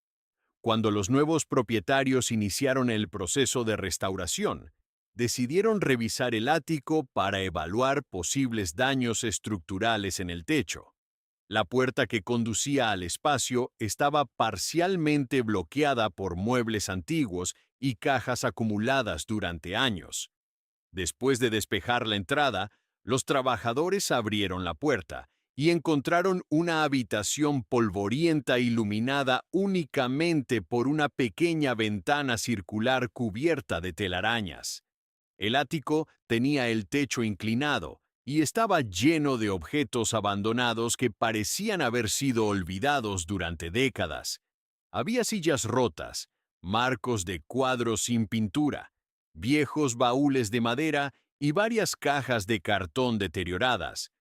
Cuando los nuevos propietarios iniciaron el proceso de restauración, decidieron revisar el ático para evaluar posibles daños estructurales en el techo. La puerta que conducía al espacio estaba parcialmente bloqueada por muebles antiguos y cajas acumuladas durante años. Después de despejar la entrada, los trabajadores abrieron la puerta y encontraron una habitación polvorienta iluminada únicamente por una pequeña ventana circular cubierta de telarañas. El ático tenía el techo inclinado y estaba lleno de objetos abandonados que parecían haber sido olvidados durante décadas. Había sillas rotas, marcos de cuadros sin pintura, viejos baúles de madera y varias cajas de cartón deterioradas.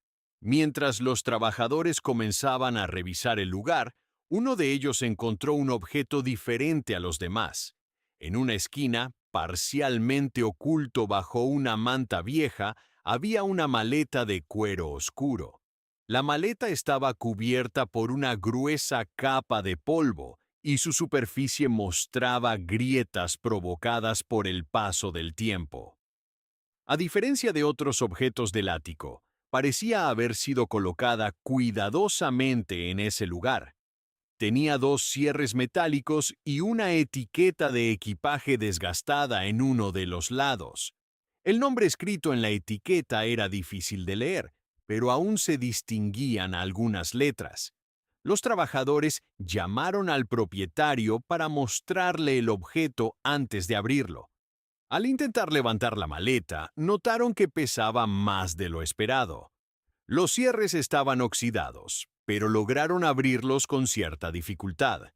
Mientras los trabajadores comenzaban a revisar el lugar, Uno de ellos encontró un objeto diferente a los demás. En una esquina, parcialmente oculto bajo una manta vieja, había una maleta de cuero oscuro. La maleta estaba cubierta por una gruesa capa de polvo y su superficie mostraba grietas provocadas por el paso del tiempo. A diferencia de otros objetos del ático, parecía haber sido colocada cuidadosamente en ese lugar. Tenía dos cierres metálicos y una etiqueta de equipaje desgastada en uno de los lados. El nombre escrito en la etiqueta era difícil de leer, pero aún se distinguían algunas letras. Los trabajadores llamaron al propietario para mostrarle el objeto antes de abrirlo. Al intentar levantar la maleta, notaron que pesaba más de lo esperado. Los cierres estaban oxidados, pero lograron abrirlos con cierta dificultad.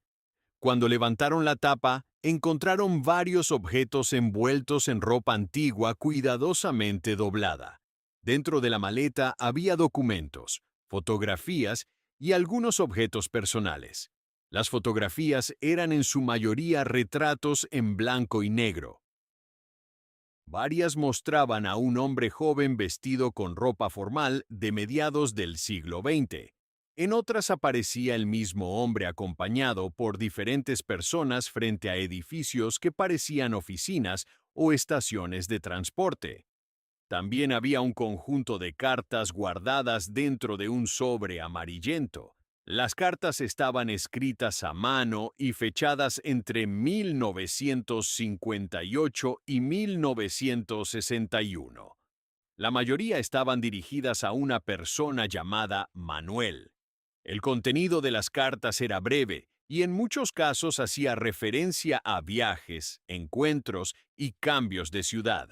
Cuando levantaron la tapa, encontraron varios objetos envueltos en ropa antigua cuidadosamente doblada. Dentro de la maleta había documentos, fotografías y algunos objetos personales. Las fotografías eran en su mayoría retratos en blanco y negro. Varias mostraban a un hombre joven vestido con ropa formal de mediados del siglo XX. En otras aparecía el mismo hombre acompañado por diferentes personas frente a edificios que parecían oficinas o estaciones de transporte. También había un conjunto de cartas guardadas dentro de un sobre amarillento. Las cartas estaban escritas a mano y fechadas entre 1958 y 1961. La mayoría estaban dirigidas a una persona llamada Manuel. El contenido de las cartas era breve y en muchos casos hacía referencia a viajes, encuentros y cambios de ciudad.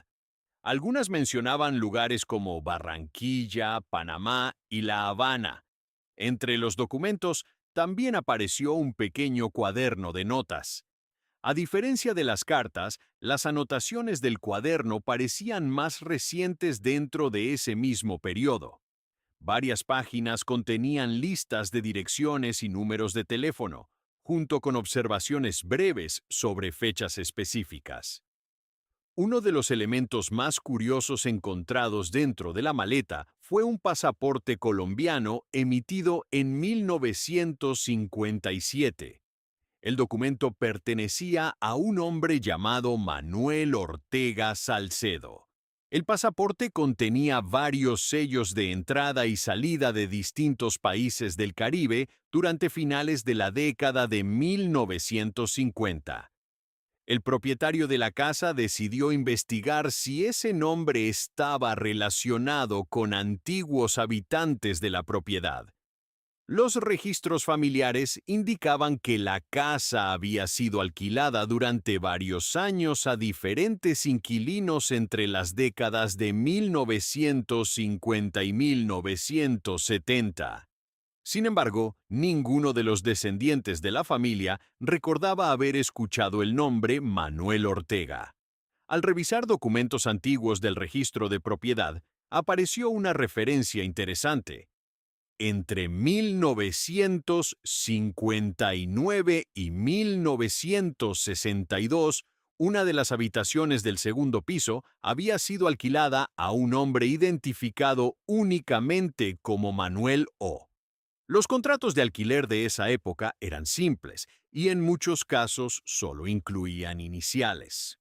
Algunas mencionaban lugares como Barranquilla, Panamá y La Habana. Entre los documentos también apareció un pequeño cuaderno de notas. A diferencia de las cartas, las anotaciones del cuaderno parecían más recientes dentro de ese mismo periodo. Varias páginas contenían listas de direcciones y números de teléfono, junto con observaciones breves sobre fechas específicas. Uno de los elementos más curiosos encontrados dentro de la maleta fue un pasaporte colombiano emitido en 1957. El documento pertenecía a un hombre llamado Manuel Ortega Salcedo. El pasaporte contenía varios sellos de entrada y salida de distintos países del Caribe durante finales de la década de 1950. El propietario de la casa decidió investigar si ese nombre estaba relacionado con antiguos habitantes de la propiedad. Los registros familiares indicaban que la casa había sido alquilada durante varios años a diferentes inquilinos entre las décadas de 1950 y 1970. Sin embargo, ninguno de los descendientes de la familia recordaba haber escuchado el nombre Manuel Ortega. Al revisar documentos antiguos del registro de propiedad, apareció una referencia interesante. Entre 1959 y 1962, una de las habitaciones del segundo piso había sido alquilada a un hombre identificado únicamente como Manuel O. Los contratos de alquiler de esa época eran simples y en muchos casos solo incluían iniciales.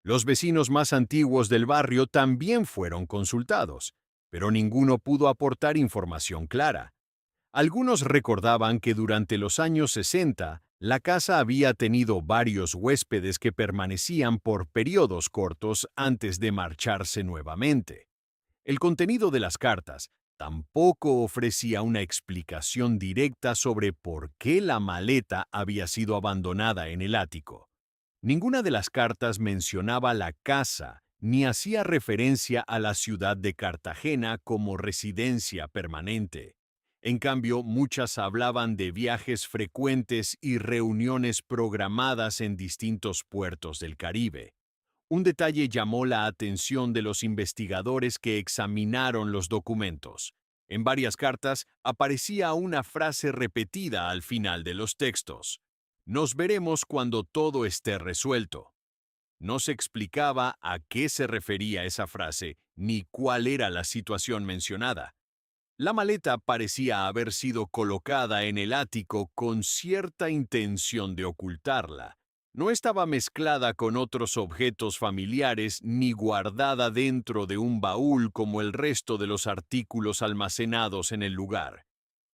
Los vecinos más antiguos del barrio también fueron consultados, pero ninguno pudo aportar información clara. Algunos recordaban que durante los años 60, la casa había tenido varios huéspedes que permanecían por periodos cortos antes de marcharse nuevamente. El contenido de las cartas tampoco ofrecía una explicación directa sobre por qué la maleta había sido abandonada en el ático. Ninguna de las cartas mencionaba la casa ni hacía referencia a la ciudad de Cartagena como residencia permanente. En cambio, muchas hablaban de viajes frecuentes y reuniones programadas en distintos puertos del Caribe. Un detalle llamó la atención de los investigadores que examinaron los documentos. En varias cartas aparecía una frase repetida al final de los textos. Nos veremos cuando todo esté resuelto. No se explicaba a qué se refería esa frase ni cuál era la situación mencionada. La maleta parecía haber sido colocada en el ático con cierta intención de ocultarla. No estaba mezclada con otros objetos familiares ni guardada dentro de un baúl como el resto de los artículos almacenados en el lugar.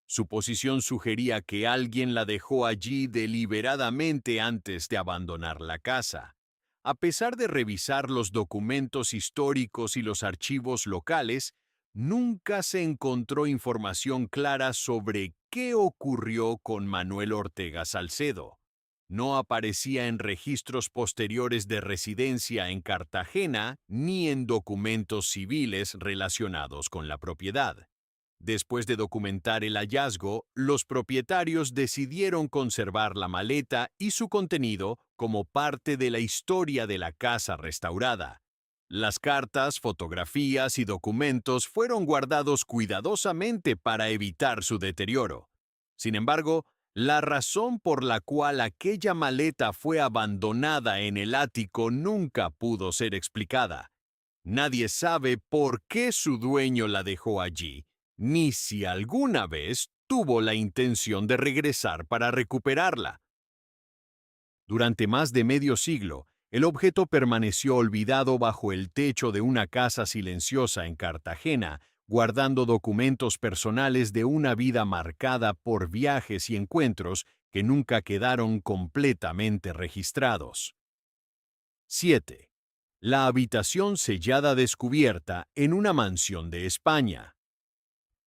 Su posición sugería que alguien la dejó allí deliberadamente antes de abandonar la casa. A pesar de revisar los documentos históricos y los archivos locales, nunca se encontró información clara sobre qué ocurrió con Manuel Ortega Salcedo. No aparecía en registros posteriores de residencia en Cartagena ni en documentos civiles relacionados con la propiedad. Después de documentar el hallazgo, los propietarios decidieron conservar la maleta y su contenido como parte de la historia de la casa restaurada. Las cartas, fotografías y documentos fueron guardados cuidadosamente para evitar su deterioro. Sin embargo, la razón por la cual aquella maleta fue abandonada en el ático nunca pudo ser explicada. Nadie sabe por qué su dueño la dejó allí, ni si alguna vez tuvo la intención de regresar para recuperarla. Durante más de medio siglo, el objeto permaneció olvidado bajo el techo de una casa silenciosa en Cartagena, guardando documentos personales de una vida marcada por viajes y encuentros que nunca quedaron completamente registrados. 7. La habitación sellada descubierta en una mansión de España.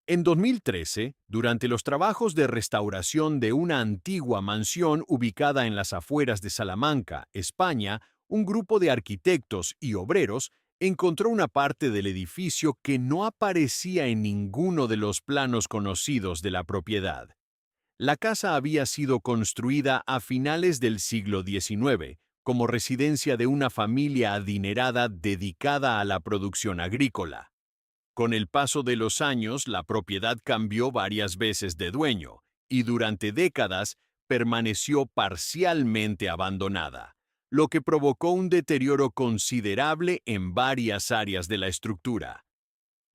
En 2013, durante los trabajos de restauración de una antigua mansión ubicada en las afueras de Salamanca, España, un grupo de arquitectos y obreros encontró una parte del edificio que no aparecía en ninguno de los planos conocidos de la propiedad. La casa había sido construida a finales del siglo XIX como residencia de una familia adinerada dedicada a la producción agrícola. Con el paso de los años, la propiedad cambió varias veces de dueño y durante décadas permaneció parcialmente abandonada, lo que provocó un deterioro considerable en varias áreas de la estructura.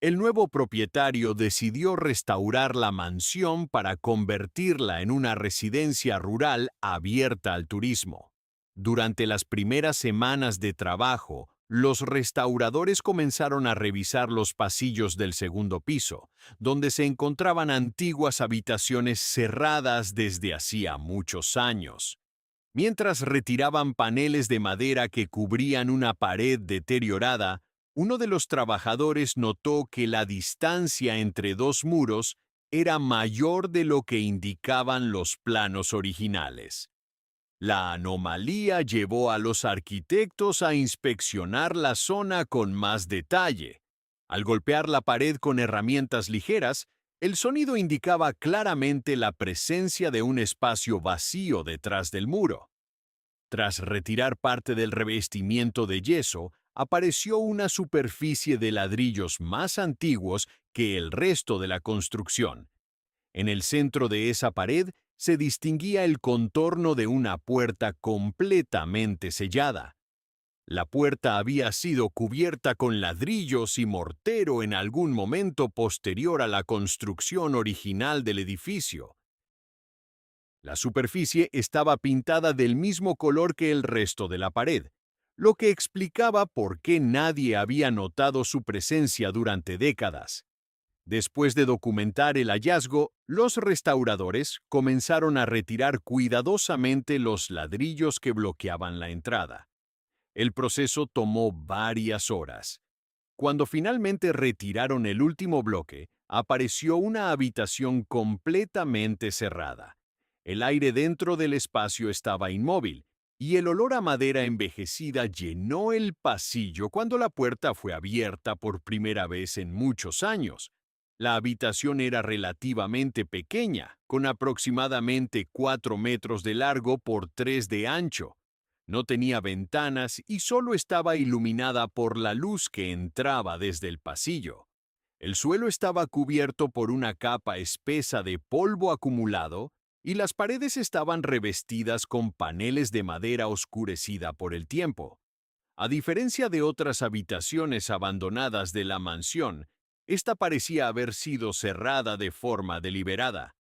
El nuevo propietario decidió restaurar la mansión para convertirla en una residencia rural abierta al turismo. Durante las primeras semanas de trabajo, los restauradores comenzaron a revisar los pasillos del segundo piso, donde se encontraban antiguas habitaciones cerradas desde hacía muchos años. Mientras retiraban paneles de madera que cubrían una pared deteriorada, uno de los trabajadores notó que la distancia entre dos muros era mayor de lo que indicaban los planos originales. La anomalía llevó a los arquitectos a inspeccionar la zona con más detalle. Al golpear la pared con herramientas ligeras, el sonido indicaba claramente la presencia de un espacio vacío detrás del muro. Tras retirar parte del revestimiento de yeso, apareció una superficie de ladrillos más antiguos que el resto de la construcción. En el centro de esa pared se distinguía el contorno de una puerta completamente sellada. La puerta había sido cubierta con ladrillos y mortero en algún momento posterior a la construcción original del edificio. La superficie estaba pintada del mismo color que el resto de la pared, lo que explicaba por qué nadie había notado su presencia durante décadas. Después de documentar el hallazgo, los restauradores comenzaron a retirar cuidadosamente los ladrillos que bloqueaban la entrada. El proceso tomó varias horas. Cuando finalmente retiraron el último bloque, apareció una habitación completamente cerrada. El aire dentro del espacio estaba inmóvil, y el olor a madera envejecida llenó el pasillo cuando la puerta fue abierta por primera vez en muchos años. La habitación era relativamente pequeña, con aproximadamente 4 metros de largo por 3 de ancho. No tenía ventanas y solo estaba iluminada por la luz que entraba desde el pasillo. El suelo estaba cubierto por una capa espesa de polvo acumulado y las paredes estaban revestidas con paneles de madera oscurecida por el tiempo. A diferencia de otras habitaciones abandonadas de la mansión, esta parecía haber sido cerrada de forma deliberada.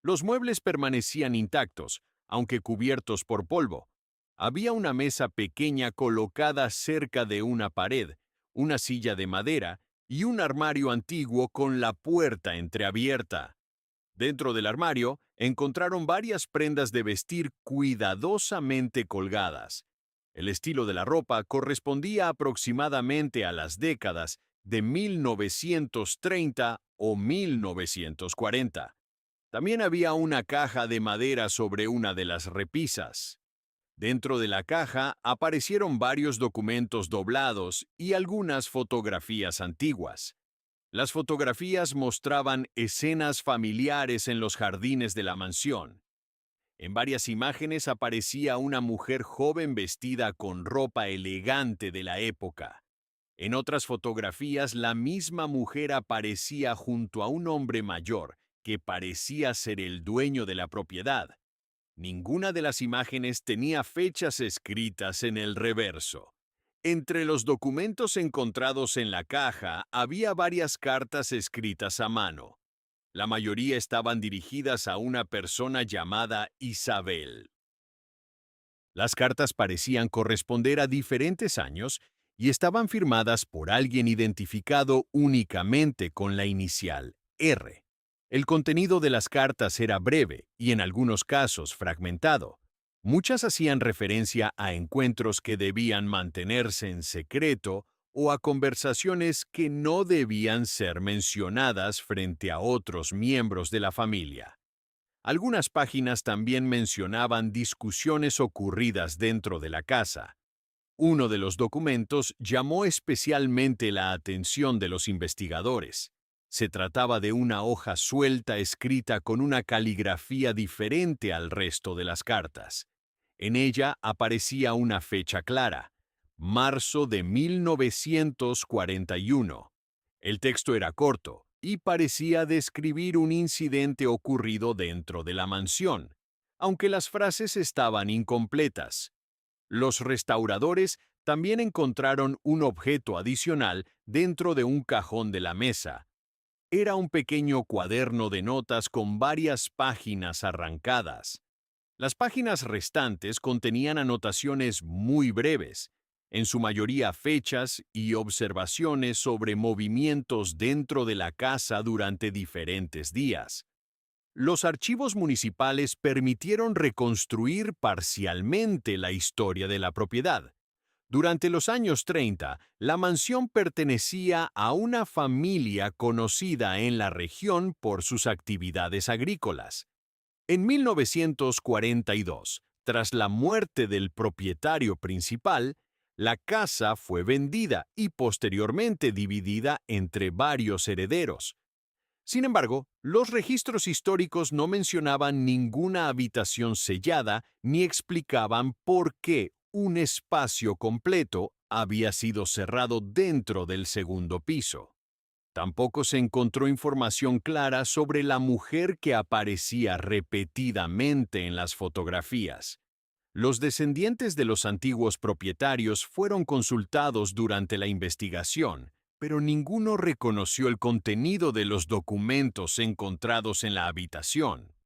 Los muebles permanecían intactos, aunque cubiertos por polvo. Había una mesa pequeña colocada cerca de una pared, una silla de madera y un armario antiguo con la puerta entreabierta. Dentro del armario encontraron varias prendas de vestir cuidadosamente colgadas. El estilo de la ropa correspondía aproximadamente a las décadas de 1930 o 1940. También había una caja de madera sobre una de las repisas. Dentro de la caja aparecieron varios documentos doblados y algunas fotografías antiguas. Las fotografías mostraban escenas familiares en los jardines de la mansión. En varias imágenes aparecía una mujer joven vestida con ropa elegante de la época. En otras fotografías, la misma mujer aparecía junto a un hombre mayor que parecía ser el dueño de la propiedad. Ninguna de las imágenes tenía fechas escritas en el reverso. Entre los documentos encontrados en la caja había varias cartas escritas a mano. La mayoría estaban dirigidas a una persona llamada Isabel. Las cartas parecían corresponder a diferentes años y estaban firmadas por alguien identificado únicamente con la inicial R. El contenido de las cartas era breve y en algunos casos fragmentado. Muchas hacían referencia a encuentros que debían mantenerse en secreto o a conversaciones que no debían ser mencionadas frente a otros miembros de la familia. Algunas páginas también mencionaban discusiones ocurridas dentro de la casa. Uno de los documentos llamó especialmente la atención de los investigadores. Se trataba de una hoja suelta escrita con una caligrafía diferente al resto de las cartas. En ella aparecía una fecha clara, marzo de 1941. El texto era corto y parecía describir un incidente ocurrido dentro de la mansión, aunque las frases estaban incompletas. Los restauradores también encontraron un objeto adicional dentro de un cajón de la mesa. Era un pequeño cuaderno de notas con varias páginas arrancadas. Las páginas restantes contenían anotaciones muy breves, en su mayoría fechas y observaciones sobre movimientos dentro de la casa durante diferentes días. Los archivos municipales permitieron reconstruir parcialmente la historia de la propiedad. Durante los años 30, la mansión pertenecía a una familia conocida en la región por sus actividades agrícolas. En 1942, tras la muerte del propietario principal, la casa fue vendida y posteriormente dividida entre varios herederos. Sin embargo, los registros históricos no mencionaban ninguna habitación sellada ni explicaban por qué un espacio completo había sido cerrado dentro del segundo piso. Tampoco se encontró información clara sobre la mujer que aparecía repetidamente en las fotografías. Los descendientes de los antiguos propietarios fueron consultados durante la investigación, pero ninguno reconoció el contenido de los documentos encontrados en la habitación.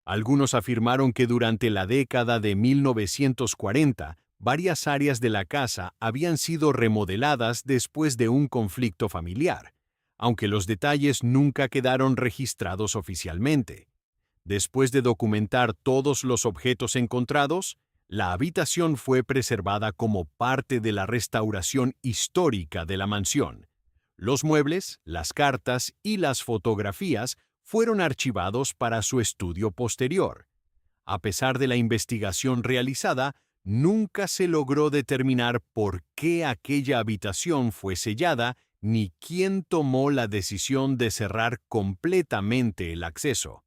Algunos afirmaron que durante la década de 1940, varias áreas de la casa habían sido remodeladas después de un conflicto familiar, aunque los detalles nunca quedaron registrados oficialmente. Después de documentar todos los objetos encontrados, la habitación fue preservada como parte de la restauración histórica de la mansión. Los muebles, las cartas y las fotografías fueron archivados para su estudio posterior. A pesar de la investigación realizada, nunca se logró determinar por qué aquella habitación fue sellada ni quién tomó la decisión de cerrar completamente el acceso.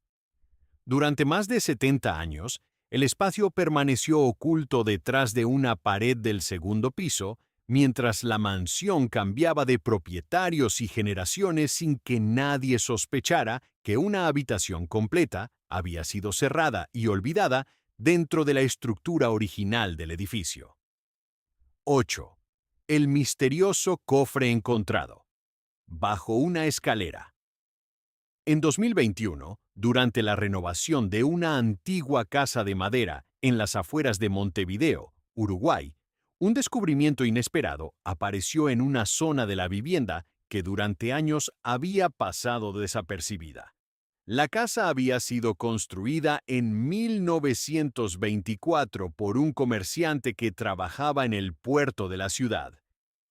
Durante más de 70 años, el espacio permaneció oculto detrás de una pared del segundo piso, mientras la mansión cambiaba de propietarios y generaciones sin que nadie sospechara que una habitación completa había sido cerrada y olvidada dentro de la estructura original del edificio. 8. El misterioso cofre encontrado. Bajo una escalera. En 2021, durante la renovación de una antigua casa de madera en las afueras de Montevideo, Uruguay, un descubrimiento inesperado apareció en una zona de la vivienda que durante años había pasado desapercibida. La casa había sido construida en 1924 por un comerciante que trabajaba en el puerto de la ciudad.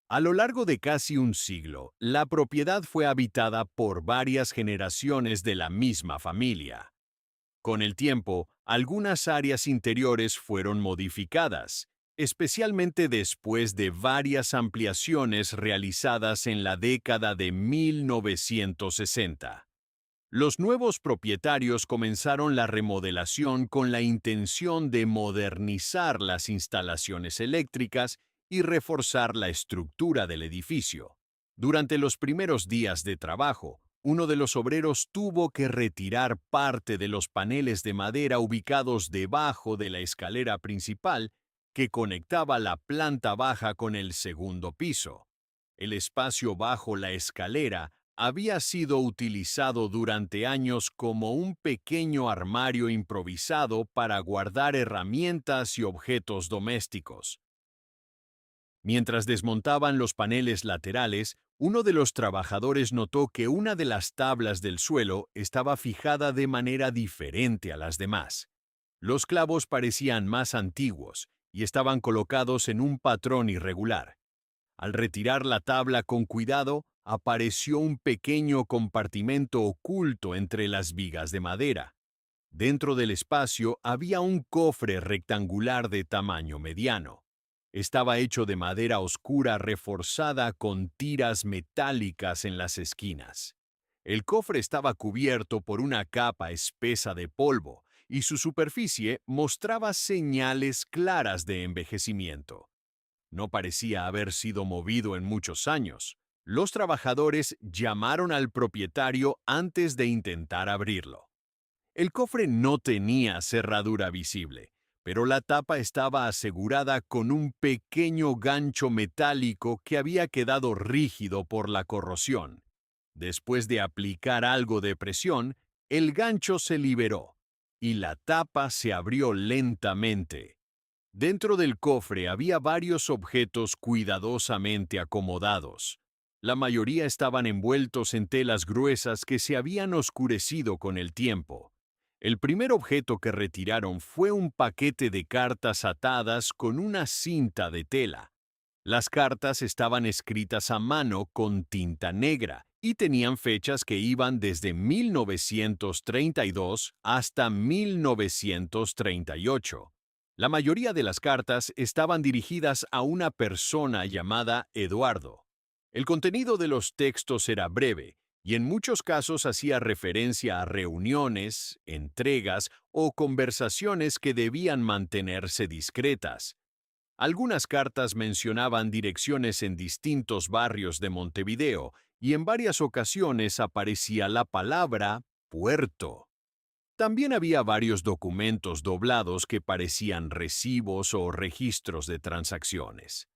A lo largo de casi un siglo, la propiedad fue habitada por varias generaciones de la misma familia. Con el tiempo, algunas áreas interiores fueron modificadas, especialmente después de varias ampliaciones realizadas en la década de 1960. Los nuevos propietarios comenzaron la remodelación con la intención de modernizar las instalaciones eléctricas y reforzar la estructura del edificio. Durante los primeros días de trabajo, uno de los obreros tuvo que retirar parte de los paneles de madera ubicados debajo de la escalera principal que conectaba la planta baja con el segundo piso. El espacio bajo la escalera había sido utilizado durante años como un pequeño armario improvisado para guardar herramientas y objetos domésticos. Mientras desmontaban los paneles laterales, uno de los trabajadores notó que una de las tablas del suelo estaba fijada de manera diferente a las demás. Los clavos parecían más antiguos y estaban colocados en un patrón irregular. Al retirar la tabla con cuidado, apareció un pequeño compartimento oculto entre las vigas de madera. Dentro del espacio había un cofre rectangular de tamaño mediano. Estaba hecho de madera oscura reforzada con tiras metálicas en las esquinas. El cofre estaba cubierto por una capa espesa de polvo y su superficie mostraba señales claras de envejecimiento. No parecía haber sido movido en muchos años. Los trabajadores llamaron al propietario antes de intentar abrirlo. El cofre no tenía cerradura visible, pero la tapa estaba asegurada con un pequeño gancho metálico que había quedado rígido por la corrosión. Después de aplicar algo de presión, el gancho se liberó y la tapa se abrió lentamente. Dentro del cofre había varios objetos cuidadosamente acomodados. La mayoría estaban envueltos en telas gruesas que se habían oscurecido con el tiempo. El primer objeto que retiraron fue un paquete de cartas atadas con una cinta de tela. Las cartas estaban escritas a mano con tinta negra y tenían fechas que iban desde 1932 hasta 1938. La mayoría de las cartas estaban dirigidas a una persona llamada Eduardo. El contenido de los textos era breve y en muchos casos hacía referencia a reuniones, entregas o conversaciones que debían mantenerse discretas. Algunas cartas mencionaban direcciones en distintos barrios de Montevideo y en varias ocasiones aparecía la palabra puerto. También había varios documentos doblados que parecían recibos o registros de transacciones.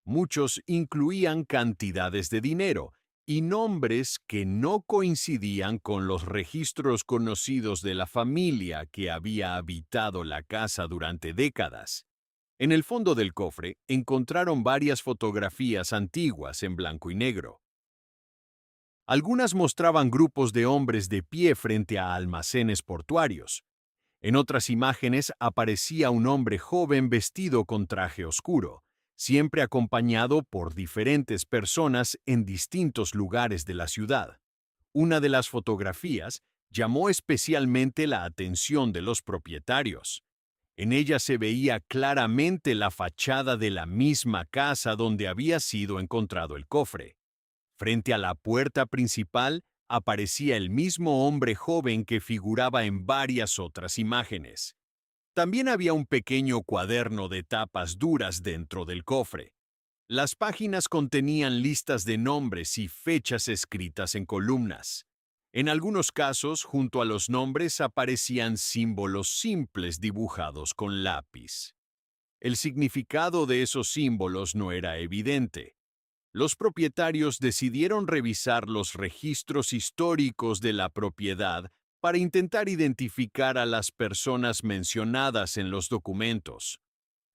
Muchos incluían cantidades de dinero y nombres que no coincidían con los registros conocidos de la familia que había habitado la casa durante décadas. En el fondo del cofre encontraron varias fotografías antiguas en blanco y negro. Algunas mostraban grupos de hombres de pie frente a almacenes portuarios. En otras imágenes aparecía un hombre joven vestido con traje oscuro, siempre acompañado por diferentes personas en distintos lugares de la ciudad. Una de las fotografías llamó especialmente la atención de los propietarios. En ella se veía claramente la fachada de la misma casa donde había sido encontrado el cofre. Frente a la puerta principal aparecía el mismo hombre joven que figuraba en varias otras imágenes. También había un pequeño cuaderno de tapas duras dentro del cofre. Las páginas contenían listas de nombres y fechas escritas en columnas. En algunos casos, junto a los nombres aparecían símbolos simples dibujados con lápiz. El significado de esos símbolos no era evidente. Los propietarios decidieron revisar los registros históricos de la propiedad para intentar identificar a las personas mencionadas en los documentos.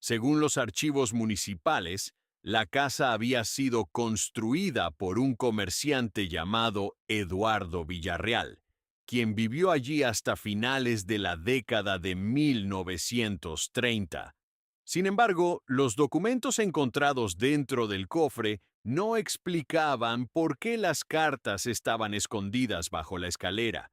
Según los archivos municipales, la casa había sido construida por un comerciante llamado Eduardo Villarreal, quien vivió allí hasta finales de la década de 1930. Sin embargo, los documentos encontrados dentro del cofre no explicaban por qué las cartas estaban escondidas bajo la escalera.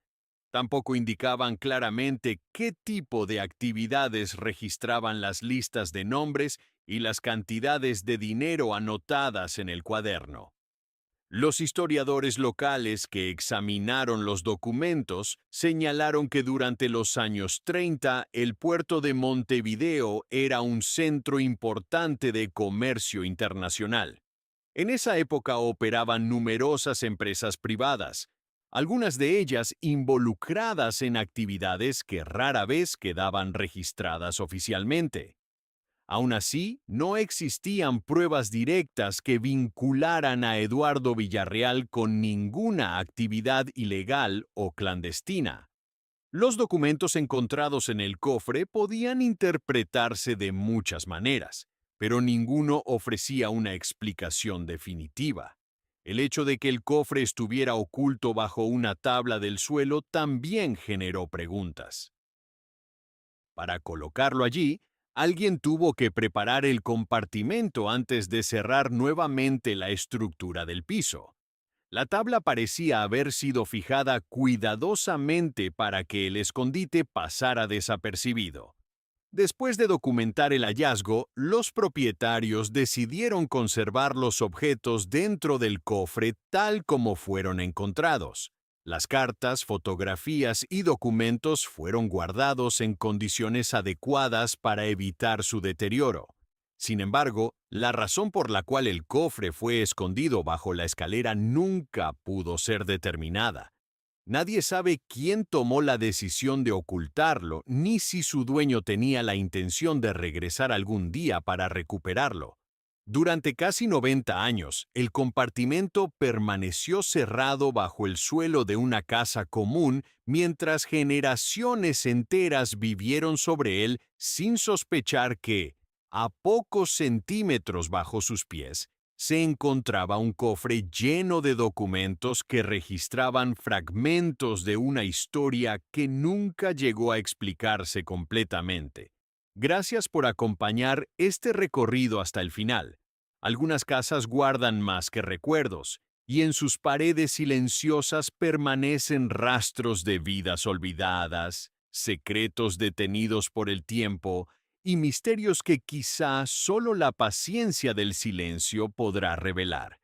Tampoco indicaban claramente qué tipo de actividades registraban las listas de nombres y las cantidades de dinero anotadas en el cuaderno. Los historiadores locales que examinaron los documentos señalaron que durante los años 30 el puerto de Montevideo era un centro importante de comercio internacional. En esa época operaban numerosas empresas privadas, algunas de ellas involucradas en actividades que rara vez quedaban registradas oficialmente. Aún así, no existían pruebas directas que vincularan a Eduardo Villarreal con ninguna actividad ilegal o clandestina. Los documentos encontrados en el cofre podían interpretarse de muchas maneras, pero ninguno ofrecía una explicación definitiva. El hecho de que el cofre estuviera oculto bajo una tabla del suelo también generó preguntas. Para colocarlo allí, alguien tuvo que preparar el compartimento antes de cerrar nuevamente la estructura del piso. La tabla parecía haber sido fijada cuidadosamente para que el escondite pasara desapercibido. Después de documentar el hallazgo, los propietarios decidieron conservar los objetos dentro del cofre tal como fueron encontrados. Las cartas, fotografías y documentos fueron guardados en condiciones adecuadas para evitar su deterioro. Sin embargo, la razón por la cual el cofre fue escondido bajo la escalera nunca pudo ser determinada. Nadie sabe quién tomó la decisión de ocultarlo, ni si su dueño tenía la intención de regresar algún día para recuperarlo. Durante casi 90 años, el compartimento permaneció cerrado bajo el suelo de una casa común mientras generaciones enteras vivieron sobre él sin sospechar que, a pocos centímetros bajo sus pies, se encontraba un cofre lleno de documentos que registraban fragmentos de una historia que nunca llegó a explicarse completamente. Gracias por acompañar este recorrido hasta el final. Algunas casas guardan más que recuerdos, y en sus paredes silenciosas permanecen rastros de vidas olvidadas, secretos detenidos por el tiempo y misterios que quizá solo la paciencia del silencio podrá revelar.